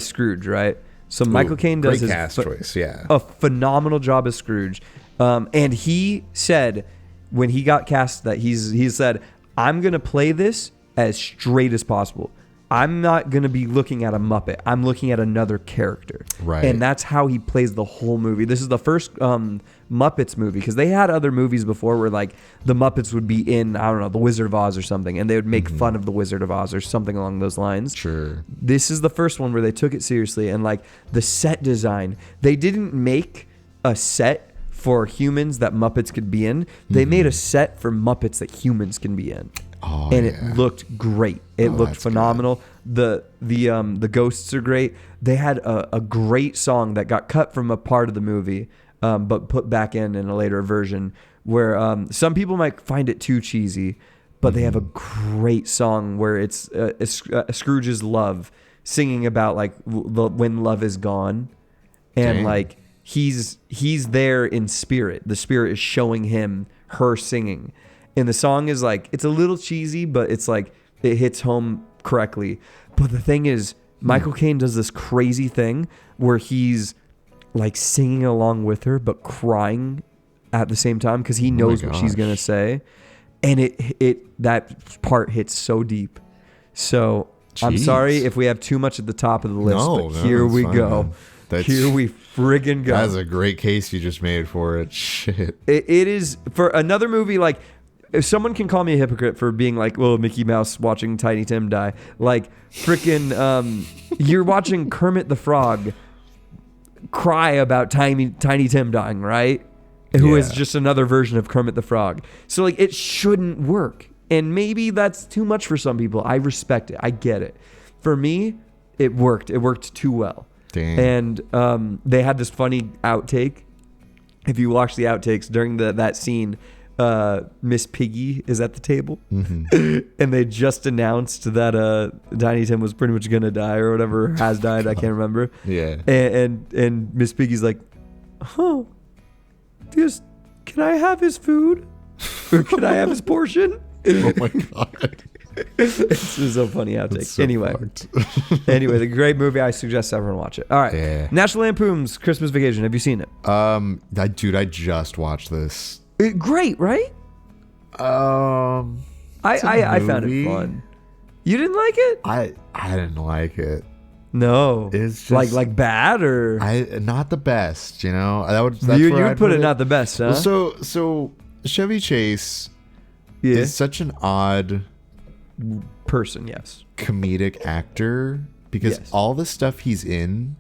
Scrooge, right? So Michael Caine does great cast choice. Yeah. a phenomenal job as Scrooge. And he said when he got cast that he said, I'm going to play this as straight as possible. I'm not going to be looking at a Muppet. I'm looking at another character. Right. And that's how he plays the whole movie. This is the first Muppets movie, because they had other movies before where like the Muppets would be in, I don't know, The Wizard of Oz or something, and they would make fun of The Wizard of Oz or something along those lines. Sure. This is the first one where they took it seriously, and like the set design, they didn't make a set for humans that Muppets could be in. They made a set for Muppets that humans can be in. Oh, And yeah. it looked great. It looked that's phenomenal. The ghosts are great. They had a great song that got cut from a part of the movie, but put back in a later version. Where some people might find it too cheesy, but they have a great song where it's Scrooge's love singing about like when love is gone, and like he's there in spirit. The spirit is showing him her singing, and the song is like, it's a little cheesy, but it's like it hits home correctly. But the thing is, Michael Caine does this crazy thing where he's like singing along with her but crying at the same time because he knows what she's gonna say, and that part hits so deep. So I'm Jeez. sorry if we have too much at the top of the list, No, but here that's we fine, go. man. Here we friggin' go. That's a great case you just made for it. Shit. It is for another movie. Like, if someone can call me a hypocrite for being like, well, Mickey Mouse watching Tiny Tim die, like freaking, you're watching Kermit the Frog cry about Tiny Tim dying, right? Who is just another version of Kermit the Frog. So like, it shouldn't work. And maybe that's too much for some people. I respect it. I get it. For me, it worked. It worked too well. Damn. And they had this funny outtake. If you watch the outtakes during that scene, Miss Piggy is at the table, and they just announced that Tiny Tim was pretty much gonna die or whatever, has died. I can't remember. Yeah. And Miss Piggy's like, "Oh, just can I have his food, or can I have his portion?" Oh my god. This is a funny outtake. So anyway, anyway, the great movie. I suggest everyone watch it. All right, Yeah. National Lampoon's Christmas Vacation. Have you seen it? Dude, I just watched this. Great, right? It's a I found it movie. fun. You didn't like it? I didn't like it. No. It's just like bad or not the best, you know. That's you where would I'd put it not the best, huh? Well, so Chevy Chase yeah. is such an odd Person, yes. comedic actor because Yes. all the stuff he's in,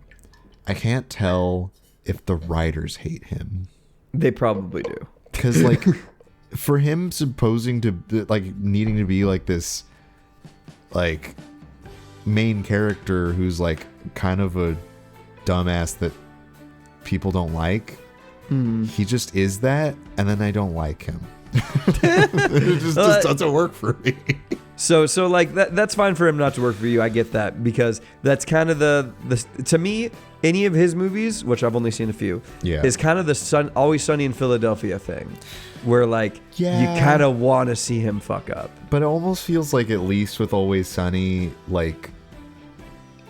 I can't tell if the writers hate him. They probably do. Because like for him supposing to like needing to be like this like main character who's like kind of a dumbass that people don't like, he just is that, and then I don't like him. It just doesn't work for me. So like that's fine for him not to work for you. I get that because that's kind of the to me, any of his movies, which I've only seen a few, is kind of the Always Sunny in Philadelphia thing, where like you kind of want to see him fuck up. But it almost feels like, at least with Always Sunny, like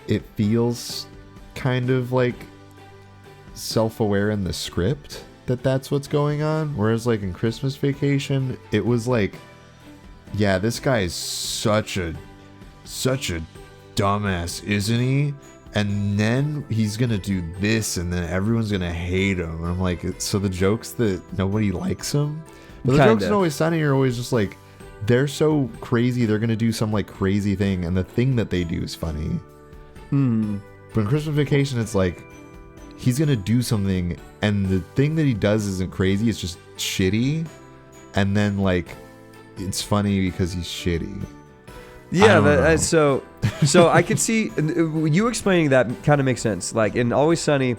it feels kind of like self-aware in the script that that's what's going on. Whereas like in Christmas Vacation, it was like, yeah, this guy is such a dumbass, isn't he? And then he's gonna do this, and then everyone's gonna hate him. And I'm like, so the jokes that nobody likes him, but the jokes in Always Sunny are always just like, they're so crazy, they're gonna do some like crazy thing, and the thing that they do is funny. But in Christmas Vacation, it's like he's gonna do something, and the thing that he does isn't crazy, it's just shitty, and then like it's funny because he's shitty. Yeah, so I could see you explaining that kind of makes sense. Like in Always Sunny,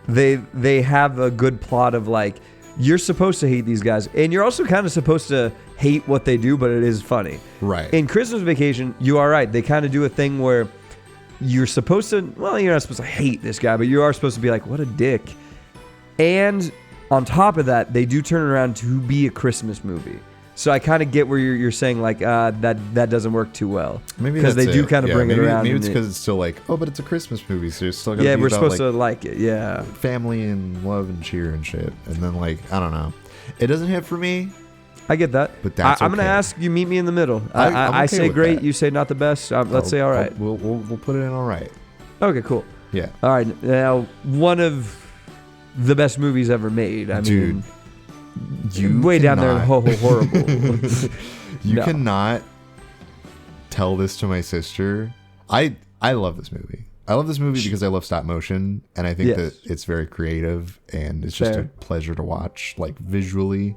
they have a good plot of like, you're supposed to hate these guys, and you're also kind of supposed to hate what they do, but it is funny. Right. In Christmas Vacation, you are right. They kind of do a thing where you're supposed to, well, you're not supposed to hate this guy, but you are supposed to be like, what a dick. And on top of that, they do turn around to be a Christmas movie. So I kind of get where you're saying like that doesn't work too well. Maybe because they do kind of bring it around. Maybe it's because it's still like, oh, but it's a Christmas movie, so you're still gonna be we're about, supposed like, to like it. Yeah, family and love and cheer and shit. And then like, I don't know, it doesn't hit for me. I get that. But that's I'm gonna okay. ask you, meet me in the middle. I'm I okay say with great, that. you say not the best. Let's say all right. We'll put it in all right. Okay, cool. Yeah. All right, now one of the best movies ever made. I Dude, mean, you way down there, cannot- horrible. You No. cannot tell this to my sister. I love this movie. I love this movie because I love stop motion, and I think Yes. that it's very creative, and it's just Fair. a pleasure to watch, like visually.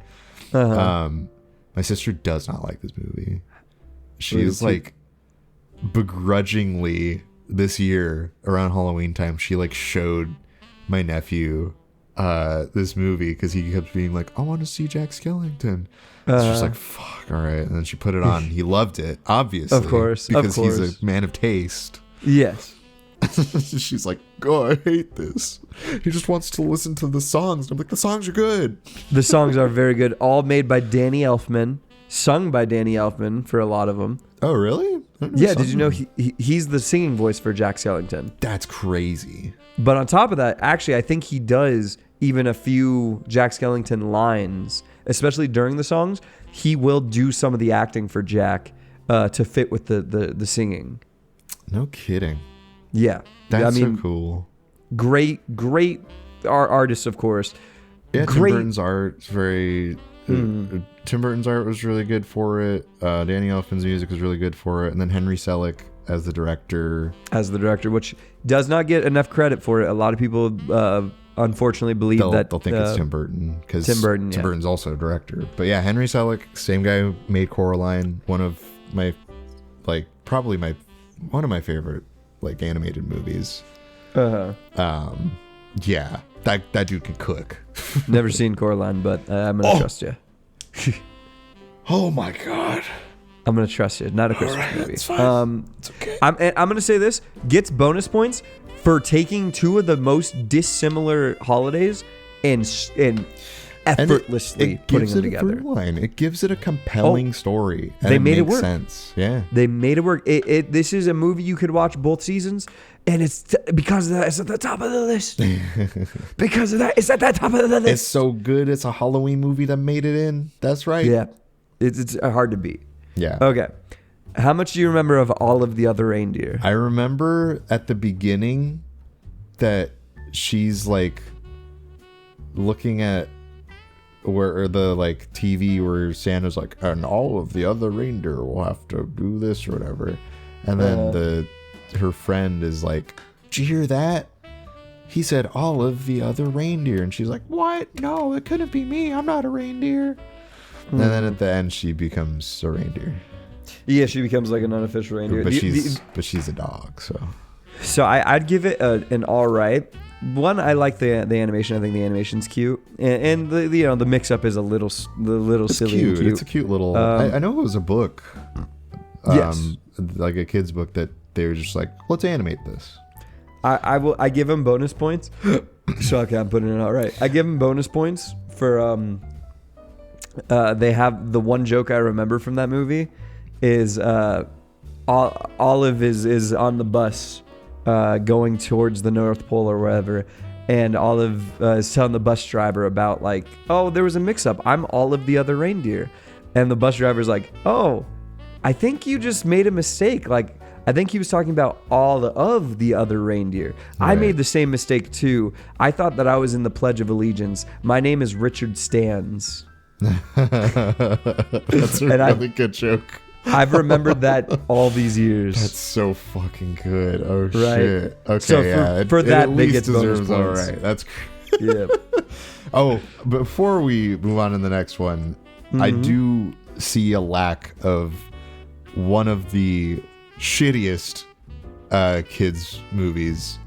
Uh-huh. My sister does not like this movie. She Really is too- like begrudgingly this year around Halloween time, she like showed my nephew this movie because he kept being like, I want to see Jack Skellington. So she's like, fuck, all right. And then she put it on. He loved it, obviously. Of course. Because he's a man of taste. Yes. She's like, oh, I hate this. He just wants to listen to the songs. And I'm like, the songs are good. The songs are very good. All made by Danny Elfman. Sung by Danny Elfman for a lot of them. Oh, really? Yeah, did you know he's the singing voice for Jack Skellington? That's crazy. But on top of that, actually, I think he does even a few Jack Skellington lines, especially during the songs. He will do some of the acting for Jack to fit with the singing. No kidding. Yeah. That's so cool. Great artists, of course. Yeah, Tim Burton's art is very... Tim Burton's art was really good for it. Danny Elfman's music was really good for it. And then Henry Selick as the director. Which does not get enough credit for it. A lot of people unfortunately believe they'll think it's Tim Burton. Because Tim Burton's also a director. But yeah, Henry Selick, same guy who made Coraline. One of my, one of my favorite like animated movies. Yeah, that dude can cook. Never seen Coraline, but I'm gonna trust you. Oh my god, I'm gonna trust you. Not a Christmas movie. It's fine. It's okay. I'm gonna say this gets bonus points for taking two of the most dissimilar holidays and effortlessly putting them together. It gives it a compelling story. And they made it work. Sense. Yeah, they made it work. This is a movie you could watch both seasons, and it's because of that. It's at the top of the list. Because of that, it's at the top of the list. It's so good. It's a Halloween movie that made it in. That's right. Yeah, it's hard to beat. Yeah. Okay. How much do you remember of All of the Other Reindeer? I remember at the beginning that she's like looking at where the like TV where Santa's like, and all of the other reindeer will have to do this or whatever, and then her friend is like, did you hear that? He said all of the other reindeer, and she's like, what? No, it couldn't be me. I'm not a reindeer. And then at the end, she becomes a reindeer. Yeah, she becomes like an unofficial reindeer. But she's a dog, so. So I'd give it an all right. One, I like the animation. I think the animation's cute, and the mix up is a little It's silly. Cute. And cute. It's a cute little. I know it was a book. Yes. Like a kid's book that they were just like, let's animate this. I give them bonus points. Shocking, I'm putting it all right. I give them bonus points for they have the one joke I remember from that movie is Olive is on the bus going towards the North Pole or wherever, and Olive is telling the bus driver about like, oh, there was a mix-up. I'm all of the other reindeer, and the bus driver's like, oh, I think you just made a mistake. Like, I think he was talking about all of the other reindeer. Right. I made the same mistake too. I thought that I was in the Pledge of Allegiance. My name is Richard Stans. That's a really good joke. I've remembered that all these years. That's so fucking good. Oh, right? Shit. Okay, so for that, they get bonus points. All right. That's yeah. Oh, before we move on to the next one, I do see a lack of one of the shittiest kids movies.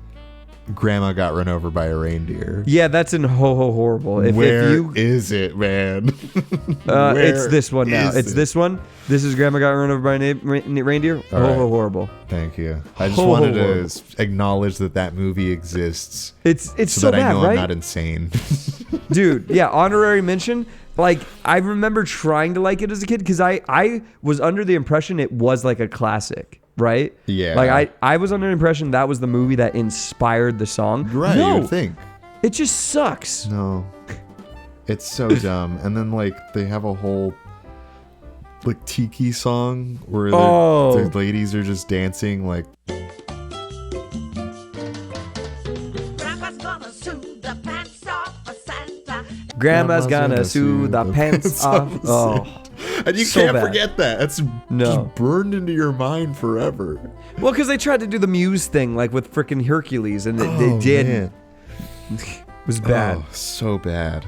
Grandma Got Run Over by a Reindeer. Yeah, that's in horrible. Where is it, man? It's this one now. It's this one. This is Grandma Got Run Over by a Reindeer. Horrible. Thank you. I just wanted to acknowledge that movie exists. It's so that bad, I know right? I'm not insane. Dude, yeah, honorary mention. Like, I remember trying to like it as a kid because I was under the impression it was like a classic. Right? Yeah. Like I was under the impression that was the movie that inspired the song. Right, no, you would think. It just sucks. No. It's so dumb. And then like they have a whole like tiki song where the ladies are just dancing like Grandpa's gonna sue the pants off of Santa. Grandma's gonna sue the pants off. Oh. And you so can't bad. forget that. That's just burned into your mind forever. Well, because they tried to do the Muse thing, like with freaking Hercules, and they did. Man. It was bad. Oh, so bad.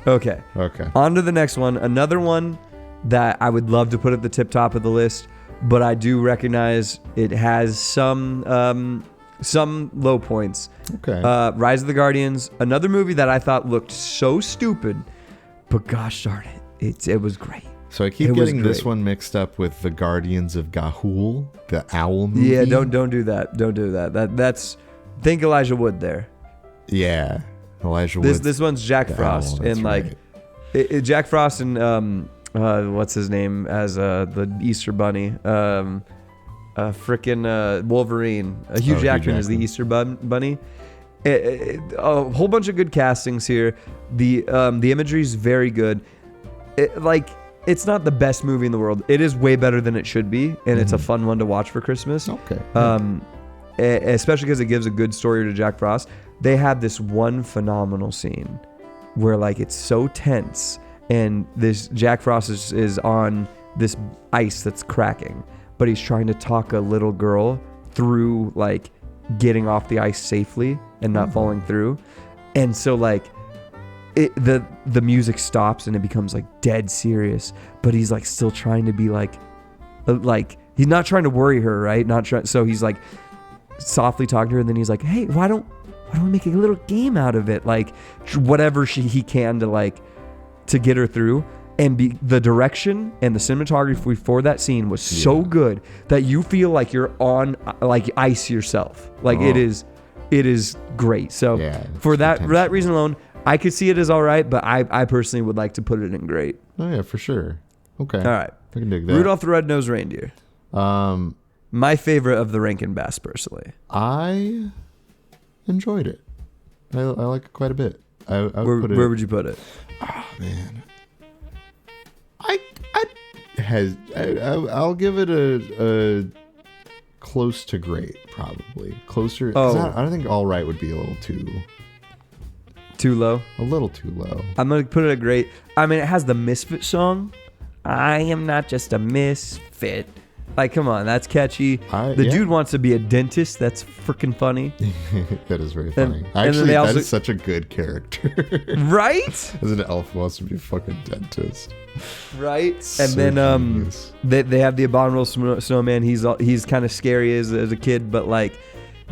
Okay. Okay. On to the next one. Another one that I would love to put at the tip top of the list. but I do recognize it has some low points. Okay. Rise of the Guardians, another movie that I thought looked so stupid, but gosh darn it, it was great. So I keep It was getting this great. one mixed up with the Guardians of Ga'Hoole, the owl movie. Yeah, don't do that. Don't do that. That's think Elijah Wood there. Yeah, Elijah Wood. This one's Jack Frost, and like Jack Frost and what's his name as the Easter Bunny, frickin' Wolverine. Hugh Jackman is the Easter Bunny. A whole bunch of good castings here. The imagery is very good. It's not the best movie in the world. It is way better than it should be, and it's a fun one to watch for Christmas. Okay. Especially because it gives a good story to Jack Frost. They have this one phenomenal scene where like it's so tense, and this Jack Frost is on this ice that's cracking, but he's trying to talk a little girl through like getting off the ice safely and not falling through, and so like. The music stops and it becomes like dead serious, but he's like still trying to be like he's not trying to worry her, right? So he's like softly talking to her, and then he's like, hey, why don't we make a little game out of it, like whatever he can to get her through. And the direction and the cinematography for that scene was so good that you feel like you're on like ice yourself. Like it is great. So for that reason alone, I could see it as all right, but I personally would like to put it in great. Oh yeah, for sure. Okay. All right. I can dig that. Rudolph the Red-Nosed Reindeer. My favorite of the Rankin Bass, personally. I enjoyed it. I like it quite a bit. I would put it. Where would you put it? Oh man. I'll give it a close to great, probably closer. I don't think all right would be a little too low. A little too low. I'm gonna put it at great. I mean, it has the Misfit song. I am not just a misfit. Like, come on, that's catchy. The dude wants to be a dentist. That's freaking funny. That is very funny. And Actually, that is such a good character. Right? As an elf who wants to be a fucking dentist. Right? So and then genius. they have the Abominable Snowman. He's kind of scary as a kid, but like,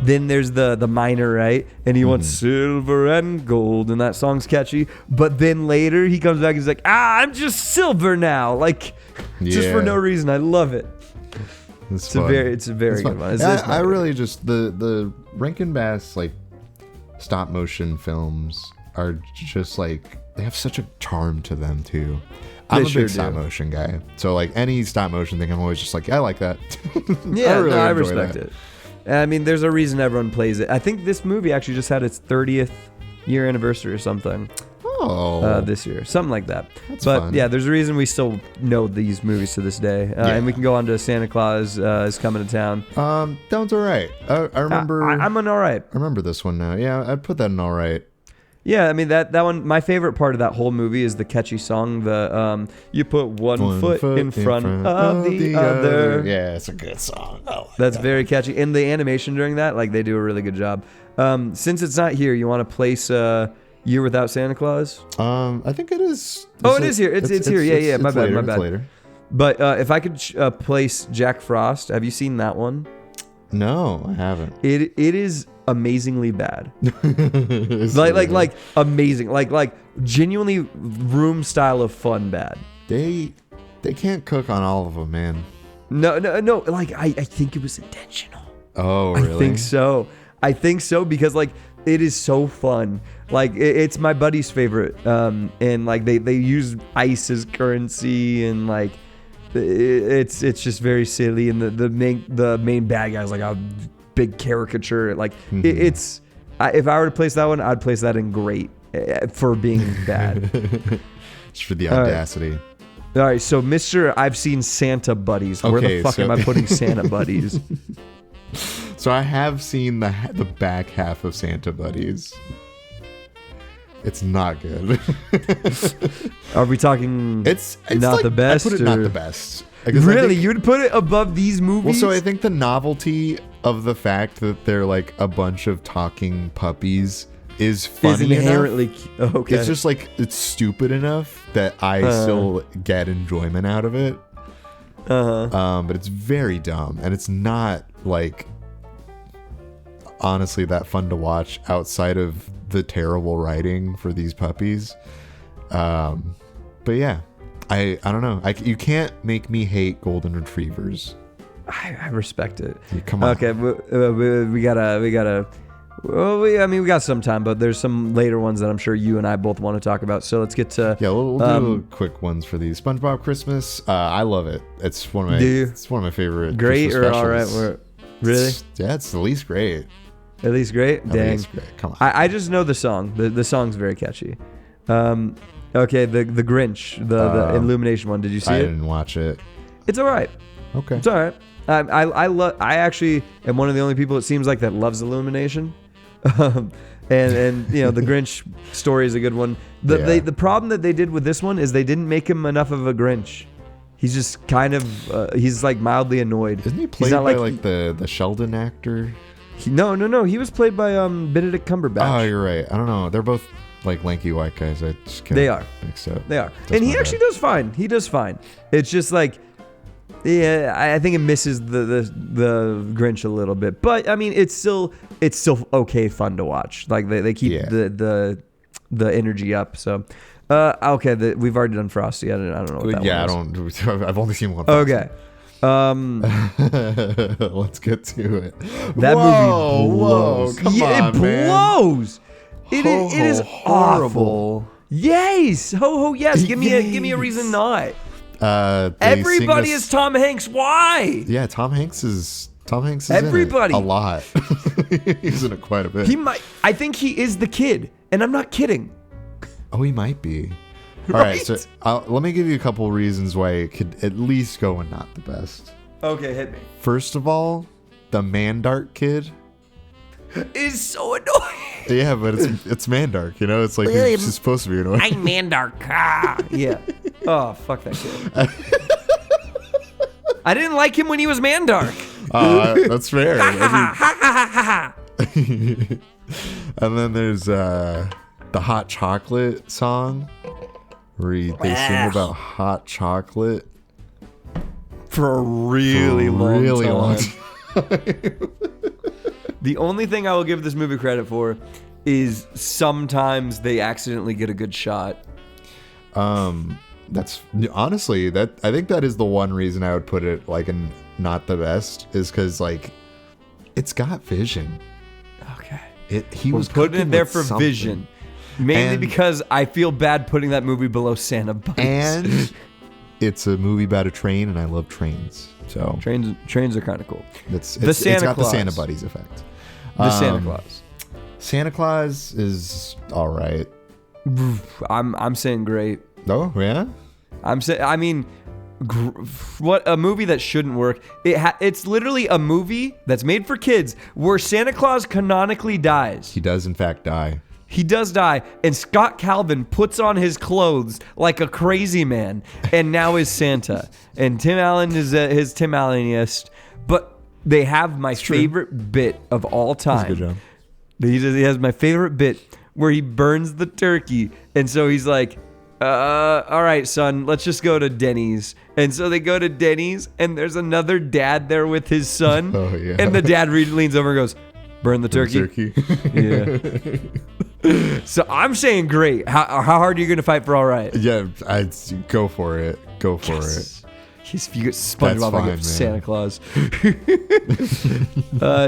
then there's the miner, right? And he wants silver and gold, and that song's catchy. But then later he comes back and he's like, I'm just silver now. Like, just for no reason. I love it. It's a very good one. I really just the Rankin Bass like stop motion films are just like they have such a charm to them too. I'm a big stop motion guy, so like any stop motion thing, I'm always just like, I like that. Yeah, I respect it. I mean, there's a reason everyone plays it. I think this movie actually just had its 30th year anniversary or something. This year, something like that. But fun. Yeah, there's a reason we still know these movies to this day, and we can go on to Santa Claus is Coming to Town. That one's all right. I remember. I'm an all right. I remember this one now. Yeah, I'd put that in all right. Yeah, I mean that one. My favorite part of that whole movie is the catchy song. The you put one foot in front of the other. Yeah, it's a good song. That's very catchy, and the animation during that, like they do a really good job. Since it's not here, you want to place Year Without Santa Claus? I think it is. Oh, it is here. It's here. Yeah. My bad. It's later. But if I could place Jack Frost, have you seen that one? No, I haven't. It is amazingly bad. like amazing. Like genuinely room style of fun bad. They can't cook on all of them, man. No. Like I think it was intentional. Oh, really? I think so because like it is so fun. Like it's my buddy's favorite. And like they use ice as currency, and like it's just very silly. And the main bad guy is like a big caricature. Like if I were to place that one, I'd place that in great for being bad. Just for the audacity. All right, so Mr. I've seen Santa Buddies. Where the fuck am I putting Santa Buddies? So I have seen the back half of Santa Buddies. It's not good. Are we talking? It's not like, the best. I put it not the best. Really, you'd put it above these movies? Well, so I think the novelty of the fact that they're like a bunch of talking puppies is funny inherently enough. Okay. It's just like it's stupid enough that I still get enjoyment out of it. But it's very dumb, and it's not like honestly that fun to watch outside of the terrible writing for these puppies. But yeah, I don't know. You can't make me hate golden retrievers. I respect it. Come on. Okay, we gotta. Well, we got some time, but there's some later ones that I'm sure you and I both want to talk about. So let's get to. Yeah, we'll do quick ones for these. SpongeBob Christmas. I love it. It's one of my. Do you? It's one of my favorite. Great Christmas or all right? specials. Really? It's the least great. At least great. At Dang. least great. Come on. I just know the song. The song's very catchy. Okay, the Grinch, the Illumination one. Did you see I it? didn't watch it. It's all right. Okay. It's all right. I actually am one of the only people it seems like that loves Illumination. And the Grinch story is a good one. The problem that they did with this one is they didn't make him enough of a Grinch. He's just kind of he's like mildly annoyed. Isn't he played by like the Sheldon actor? No. He was played by Benedict Cumberbatch. Oh, you're right. I don't know. They're both like lanky white guys. I just can't They are. mix up. They are. That's And he my actually bad. does fine. He does fine. It's just like, yeah, I think it misses the Grinch a little bit. But I mean, it's still okay fun to watch. Like they keep the energy up. So, okay, we've already done Frosty. I don't know what that Yeah, one was. I don't. I've only seen one. Okay. Let's get to it. That movie blows. Whoa, come Yeah, on, it man. blows. It is horrible. awful. Yes, ho yes. Give me a reason not. They Everybody sing is Tom Hanks. Why? Yeah, Tom Hanks is Everybody. in it a lot. He's in it quite a bit. I think he is the kid, and I'm not kidding. Oh, he might be. All right, so Right? let me give you a couple reasons why it could at least go and not the best. Okay, hit me. First of all, the Mandark kid. Is so annoying. Yeah, but it's Mandark, you know? It's like he's just supposed to be annoying. I'm Mandark. Ah. Yeah. Oh, fuck that kid. I didn't like him when he was Mandark. That's fair. And then there's the hot chocolate song where they sing about hot chocolate For a really long time. time. The only thing I will give this movie credit for is sometimes they accidentally get a good shot. That's honestly I think that is the one reason I would put it like in not the best is because like it's got vision. Okay. He was putting cooking it there with for something. vision. Mainly And- because I feel bad putting that movie below Santa Bunnies. And it's a movie about a train, and I love trains. So trains are kind of cool. it's Santa got Claus. the Santa Buddies effect. The Santa Claus. Santa Claus is all right. I'm saying great. Oh yeah. What a movie that shouldn't work. It's literally a movie that's made for kids where Santa Claus canonically dies. He does in fact die. He does die, and Scott Calvin puts on his clothes like a crazy man, and now is Santa. And Tim Allen is his Tim Alleniest, but they have my favorite bit of all time. That's a good job. He has my favorite bit where he burns the turkey, and so he's like, all right, son, let's just go to Denny's. And so they go to Denny's, and there's another dad there with his son. Oh, yeah. And the dad leans over and goes, burn the turkey. Yeah. So I'm saying great. How hard are you going to fight for all right? Yeah, I'd go for it. Go for it. You get SpongeBob fine, against Santa man. Claus.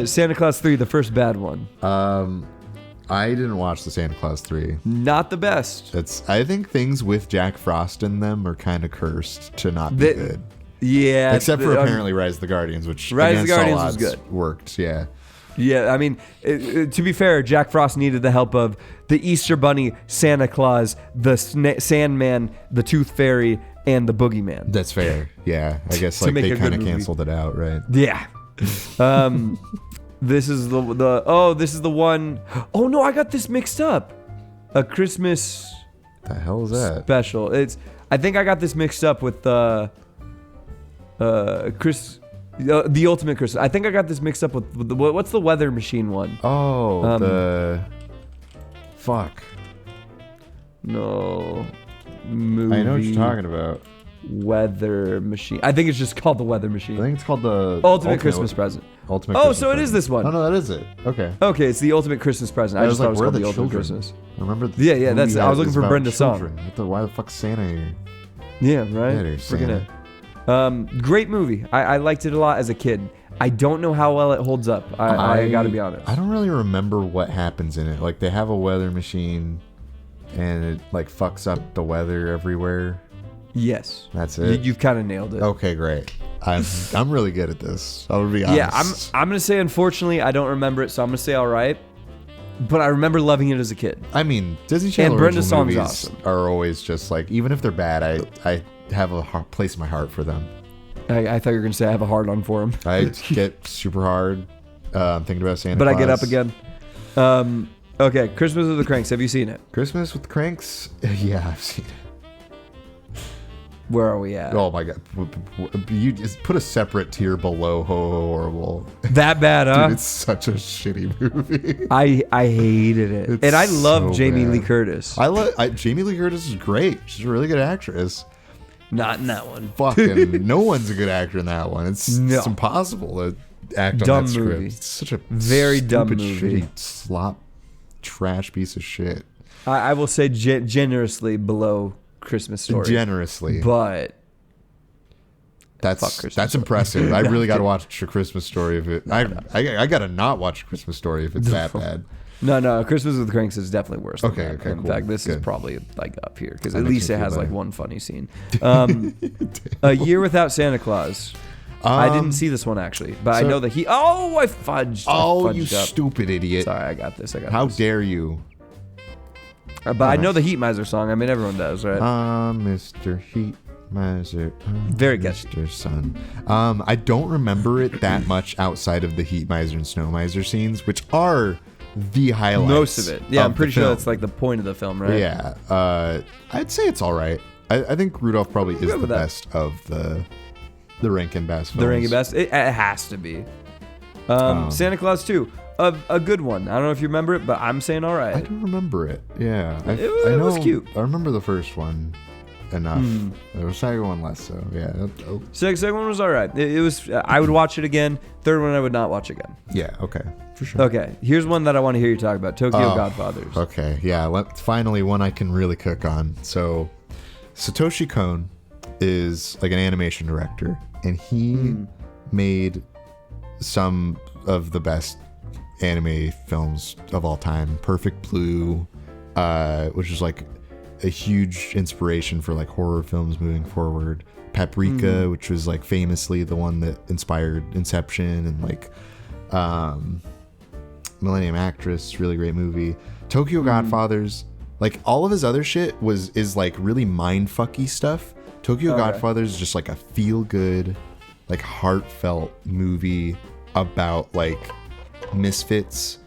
Santa Claus 3, the first bad one. I didn't watch the Santa Claus 3. Not the best. I think things with Jack Frost in them are kind of cursed to not be good. Yeah. Except for apparently Rise of the Guardians, which Rise of the against all Guardians was odds good. Worked, yeah. Yeah, I mean, to be fair, Jack Frost needed the help of the Easter Bunny, Santa Claus, the Sandman, the Tooth Fairy, and the Boogeyman. That's fair. Yeah, I guess To like make they a good kind of movie. canceled it out, right? Yeah. This is this is the one oh no, I got this mixed up. A Christmas The hell is that? special. I think I got this mixed up with the Ultimate Christmas. I think I got this mixed up with what's the Weather Machine one? Oh, the fuck. No movie. I know what you're talking about. Weather Machine. I think it's just called The Weather I Machine. think it's called the Ultimate Christmas Present. Ultimate. Oh, Christmas so it is Present. this one. Oh no, that is it. Okay. Okay, it's the Ultimate Christmas Present. I I just was thought like, it was where are called the the Ultimate children? Christmas. Remember? Yeah, yeah, that's- movie I was looking is for about Brenda Song. children. Why the fuck's Santa here? Yeah, right. Yeah, dude, Freaking Santa. it. Great movie. I liked it a lot as a kid. I don't know how well it holds up. I got to be honest. I don't really remember what happens in it. Like they have a weather machine, and it like fucks up the weather everywhere. Yes. That's it. You've kind of nailed it. Okay, great. I'm really good at this. I'll be honest. Yeah, I'm gonna say unfortunately I don't remember it, so I'm gonna say all right. But I remember loving it as a kid. I mean, Disney Channel Brenda original Song's movies awesome. are always just like, even if they're bad, I have a place in my heart for them. I thought you were gonna say I have a hard on for him, I get super hard. I'm thinking about Santa but Claus. I get up again. Okay, Christmas with the Cranks. Have you seen it? Christmas with the Cranks? Yeah, I've seen it. Where are we at? Oh my god. You just put a separate tier below Ho Ho Horrible. That bad, huh? Dude, it's such a shitty movie. I hated it, It's and I love so Jamie bad. Lee Curtis. Jamie Lee Curtis is great. She's a really good actress. Not in that one. Fucking no one's a good actor in that one. It's No. impossible to act Dumb on that script. movie. It's such a Very dumb stupid, movie. shitty slop trash piece of shit. I will say generously below Christmas Story, Generously. but That's Fuck Christmas that's Story. impressive. I No, really got to kidding. watch A Christmas Story if it. I got to not watch A Christmas Story if it's that bad. no, Christmas with the Cranks is definitely worse. Than Okay, that. okay, In cool. fact, this is Good. probably like up here because That at makes least me it feel has like better. one funny scene. A Year Without Santa Claus. I didn't see this one actually, but I so- know that he. Oh, I fudged. Oh, I you fudged up. stupid idiot! Sorry, I got this. How dare you? But I know the Heat Miser song. I mean, everyone does, right? Mr. Heat Miser. Very catchy. Mr. Sun. I don't remember it that much outside of the Heat Miser and Snow Miser scenes, which are the highlights. Most of it. Yeah, I'm the pretty sure film. that's like the point of the film, right? Yeah. I'd say it's all right. I think Rudolph probably is good the with that. best of the Rankin Bass films. The Rankin Bass. It has to be. Santa Claus 2. A good one. I don't know if you remember it, but I'm saying all I right. don't remember it. Yeah. It was cute. I remember the first one enough. The second one less so. Yeah. Second one was all right. It was. I would watch it again. Third one I would not watch again. Yeah. Okay. For sure. Okay, here's one that I want to hear you talk about. Tokyo Oh, Godfathers. Okay, yeah. Finally, one I can really cook on. So, Satoshi Kon is like an animation director, and he made some of the best anime films of all time. Perfect Blue, which is like a huge inspiration for like horror films moving forward. Paprika, which was like famously the one that inspired Inception, and like Millennium Actress, really great movie. Tokyo Godfathers, like all of his other shit is like really mindfucky stuff. Tokyo Godfathers is just like a feel good, like heartfelt movie about like misfits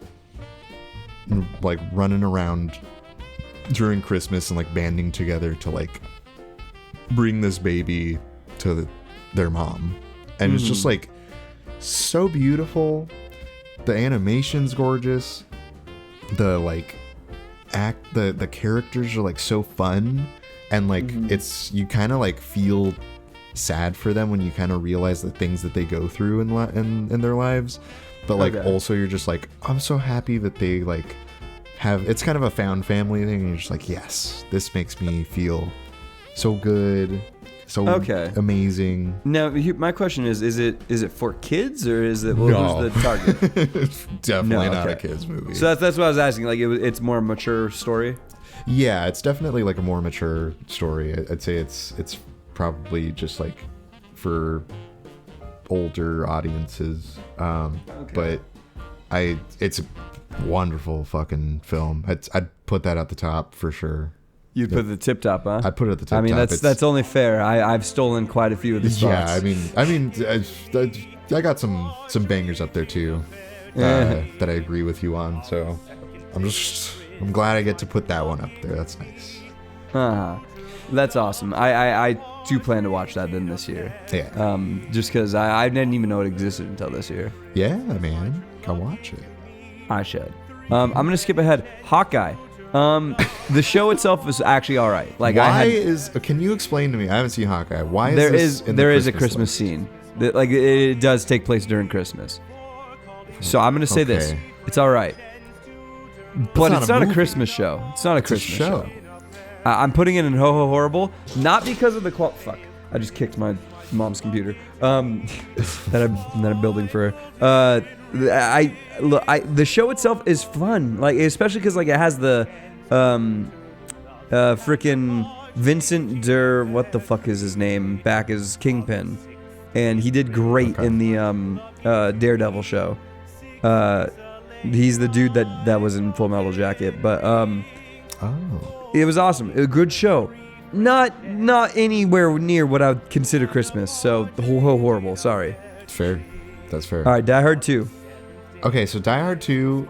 like running around during Christmas and like banding together to like bring this baby to their mom. And it's just like so beautiful. The animation's gorgeous. The like the characters are like so fun, and like it's, you kind of like feel sad for them when you kind of realize the things that they go through in their lives, but like also you're just like, I'm so happy that they like have, it's kind of a found family thing, and you're just like, yes, this makes me feel so good, so amazing. Now, my question is it for kids or is it who's the target? It's definitely No, not a okay. kids movie. So that's what I was asking. Like it's more a mature story. Yeah, it's definitely like a more mature story. I'd say it's probably just like for older audiences. But it's a wonderful fucking film. I'd put that at the top for sure. You put the tip top, huh? I'd put it at the top. I mean, top. that's only fair. I've stolen quite a few of the spots. Yeah, I mean, I got some bangers up there too that I agree with you on. So I'm glad I get to put that one up there. That's nice. That's awesome. I do plan to watch that then this year. Yeah. Just because I didn't even know it existed until this year. Yeah, man. Go watch it. I should. I'm gonna skip ahead. Hawkeye. The show itself is actually all right. Like Can you explain to me? I haven't seen Hawkeye. Why there is is a Christmas scene. Like it does take place during Christmas. So I'm gonna say this: Okay. it's all right, but not it's a not a movie. Christmas show. It's not a a Christmas show. show. I'm putting it in Ho Ho Horrible, not because of the fuck. I just kicked my mom's computer that I'm building for her. The show itself is fun, like especially because like it has the freaking Vincent what the fuck is his name back as Kingpin, and he did great in the Daredevil show. He's the dude that was in Full Metal Jacket, but it was awesome. A good show. Not anywhere near what I would consider Christmas. So horrible. Sorry. It's fair. That's fair. All right, Die Hard 2. Okay, so Die Hard 2,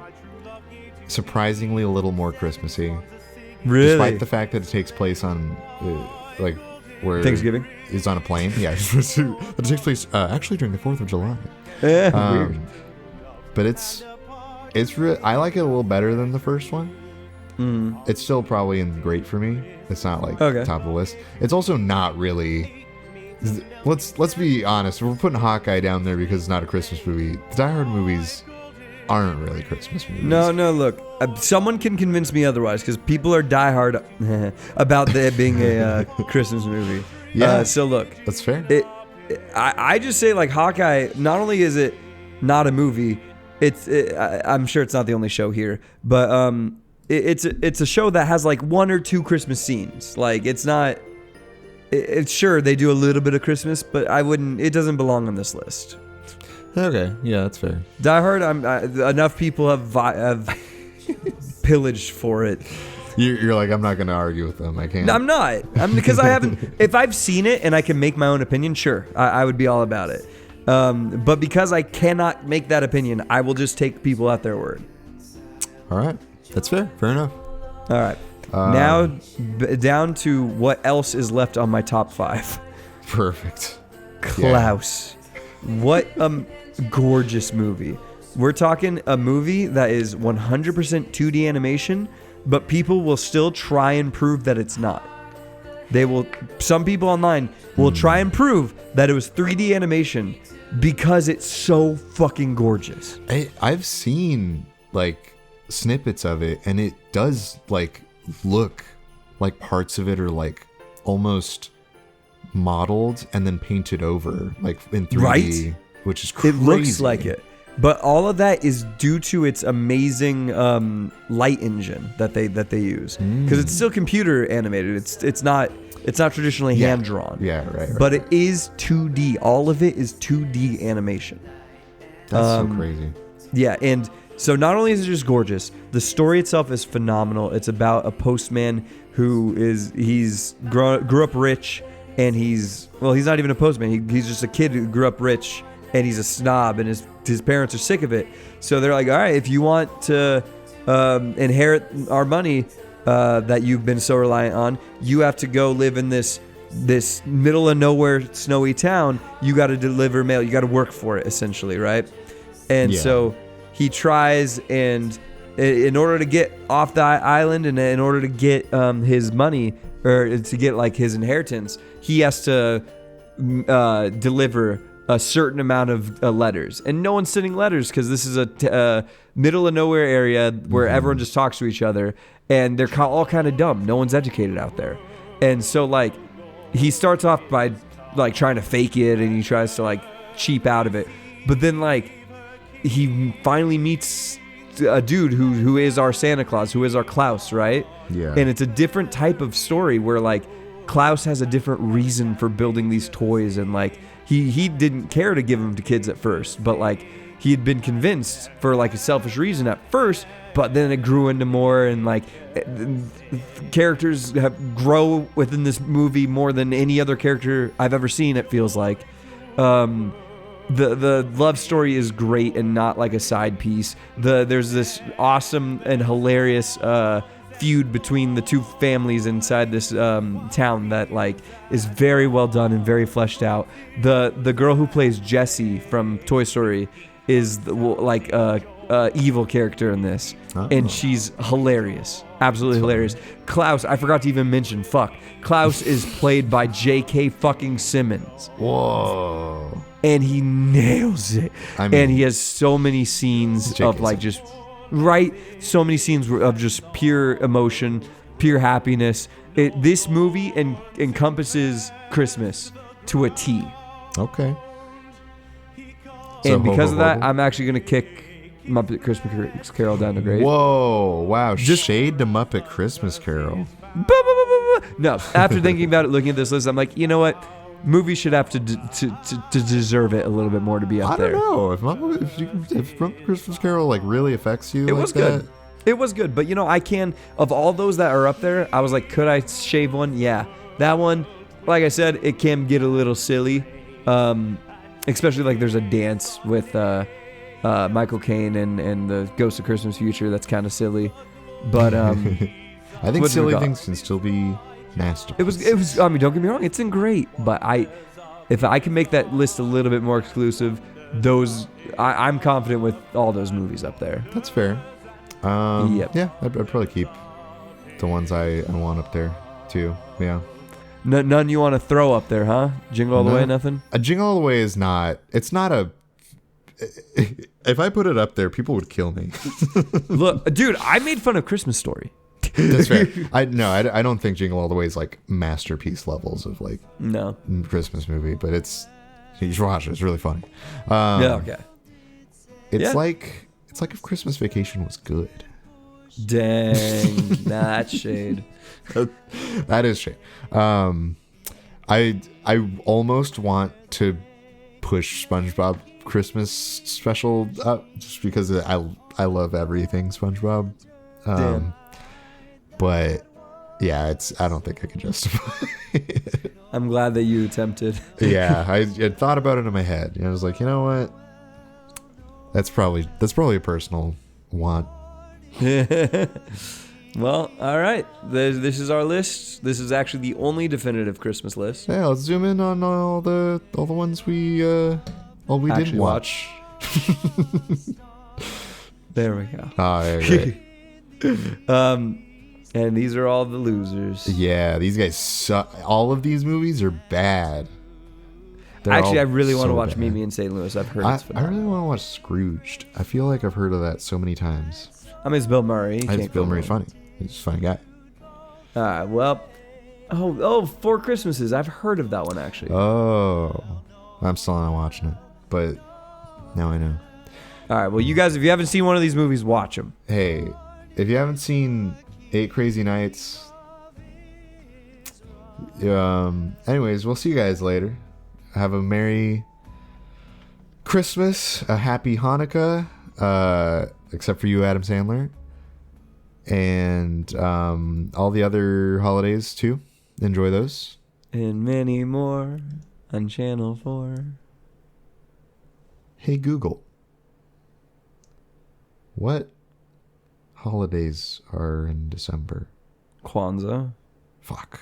surprisingly a little more Christmassy. Really? Despite the fact that it takes place on, where Thanksgiving? is on a plane. Yeah, it takes place actually during the 4th of July. Yeah, weird. But I like it a little better than the first one. It's still probably great for me. It's not like Okay. top of the list. It's also not really. Let's be honest. We're putting Hawkeye down there because it's not a Christmas movie. The Die Hard movies aren't really Christmas movies. No, look. Someone can convince me otherwise because people are diehard about it being a Christmas movie. Yeah. So look, That's fair. I just say like Hawkeye. Not only is it not a movie, I'm sure it's not the only show here, but it's a show that has like one or two Christmas scenes. Like it's not. It's sure they do a little bit of Christmas, but I wouldn't. It doesn't belong on this list. Okay, yeah, that's fair. Die Hard. Enough people have pillaged for it. You're like, I'm not gonna argue with them. I can't. I'm not. Because I haven't. If I've seen it and I can make my own opinion, sure, I would be all about it. But because I cannot make that opinion, I will just take people at their word. All right, that's fair. Fair enough. All right. Now down to what else is left on my top 5. Perfect. Klaus. What a gorgeous movie. We're talking a movie that is 100% 2D animation, but people will still try and prove that it's not. Some people online will try and prove that it was 3D animation because it's so fucking gorgeous. I've seen like snippets of it, and it does like look like parts of it are like almost modeled and then painted over like in 3D, Right? which is crazy. It looks like it. But all of that is due to its amazing light engine that they use, because it's still computer animated. It's not traditionally hand drawn. Yeah, right. But it is 2D. All of it is 2D animation. That's so crazy. Yeah, and so not only is it just gorgeous, the story itself is phenomenal. It's about a postman who grew up rich, and he's not even a postman. He's just a kid who grew up rich, and he's a snob, and his parents are sick of it. So they're like, all right, if you want to inherit our money that you've been so reliant on, you have to go live in this middle of nowhere snowy town. You got to deliver mail. You got to work for it, essentially, right? And so he tries, and in order to get off the island and in order to get his money, or to get like his inheritance, he has to deliver a certain amount of letters. And no one's sending letters because this is a middle of nowhere area where everyone just talks to each other, and they're all kind of dumb. No one's educated out there. And so like he starts off by like trying to fake it, and he tries to like cheap out of it. But then like he finally meets a dude who is our Santa Claus, who is our Klaus, right? Yeah. And it's a different type of story where like Klaus has a different reason for building these toys, and like he didn't care to give them to kids at first, but like he had been convinced for like a selfish reason at first, but then it grew into more, and like characters grow within this movie more than any other character I've ever seen, it feels like. The love story is great and not like a side piece. There's this awesome and hilarious feud between the two families inside this town that like is very well done and very fleshed out. The girl who plays Jessie from Toy Story is like a evil character in this, Oh. and she's hilarious, absolutely hilarious. Klaus, I forgot to even mention. Fuck, Klaus is played by J.K. fucking Simmons, Whoa. and he nails it. I mean, and he has so many scenes J.K. of like just so many scenes of just pure emotion, pure happiness. This movie encompasses Christmas to a T. Okay. So And because of that, horrible. I'm actually gonna kick Muppet Christmas Carol down the grade. Whoa! Wow! Just- Shade to Muppet Christmas Carol. No, after thinking about it, looking at this list, I'm like, you know what? Movies should have to deserve it a little bit more to be up I there. don't know if Muppet Christmas Carol like really affects you. It like was that. good. It was good, but I can, of all those that are up there, I was like, could I shave one? Yeah, that one. Like I said, it can get a little silly, especially like there's a dance with Michael Caine and the Ghost of Christmas Future. That's kind of silly, but I think what's it silly called? things can still be nasty. it was. I mean, don't get me wrong, it's in great, but if I can make that list a little bit more exclusive, I'm confident with all those movies up there. That's fair. Yep. Yeah, I'd probably keep the ones I want up there too. Yeah. None you want to throw up there, huh? Jingle All the No. Way, nothing. A Jingle All the Way is not. It's not a. If I put it up there, people would kill me. Look, dude, I made fun of Christmas Story. That's fair. I don't think Jingle All the Way is like masterpiece levels of like No. Christmas movie, but you should watch it. It's really funny. Yeah, okay. It's Yeah. like if Christmas Vacation was good. Dang, that's shade. That is shame. I almost want to push SpongeBob Christmas special up just because I love everything SpongeBob. Damn. But yeah, I don't think I can justify it. I'm glad that you attempted. Yeah, I had thought about it in my head. I was like, you know what? That's probably a personal want. Well, all right. This is our list. This is actually the only definitive Christmas list. Yeah, let's zoom in on all the ones we Actually didn't watch. There we go. Oh, yeah, great. And these are all the losers. Yeah, these guys suck. All of these movies are bad. They're Actually, I all really want to so watch bad. Mimi in St. Louis. I've heard I it's phenomenal. really want to watch Scrooged. I feel like I've heard of that so many times. I mean, it's Bill Murray. He I think can't Bill go Murray's wrong. funny. He's a funny guy. All right. Well, Four Christmases. I've heard of that one actually. Oh, I'm still not watching it, but now I know. All right. Well, you guys, if you haven't seen one of these movies, watch them. Hey, if you haven't seen 8 Crazy Nights, anyways, we'll see you guys later. Have a Merry Christmas, a Happy Hanukkah, except for you, Adam Sandler, and all the other holidays too. Enjoy those. And many more on Channel 4. Hey Google, what holidays are in December? Kwanzaa. Fuck.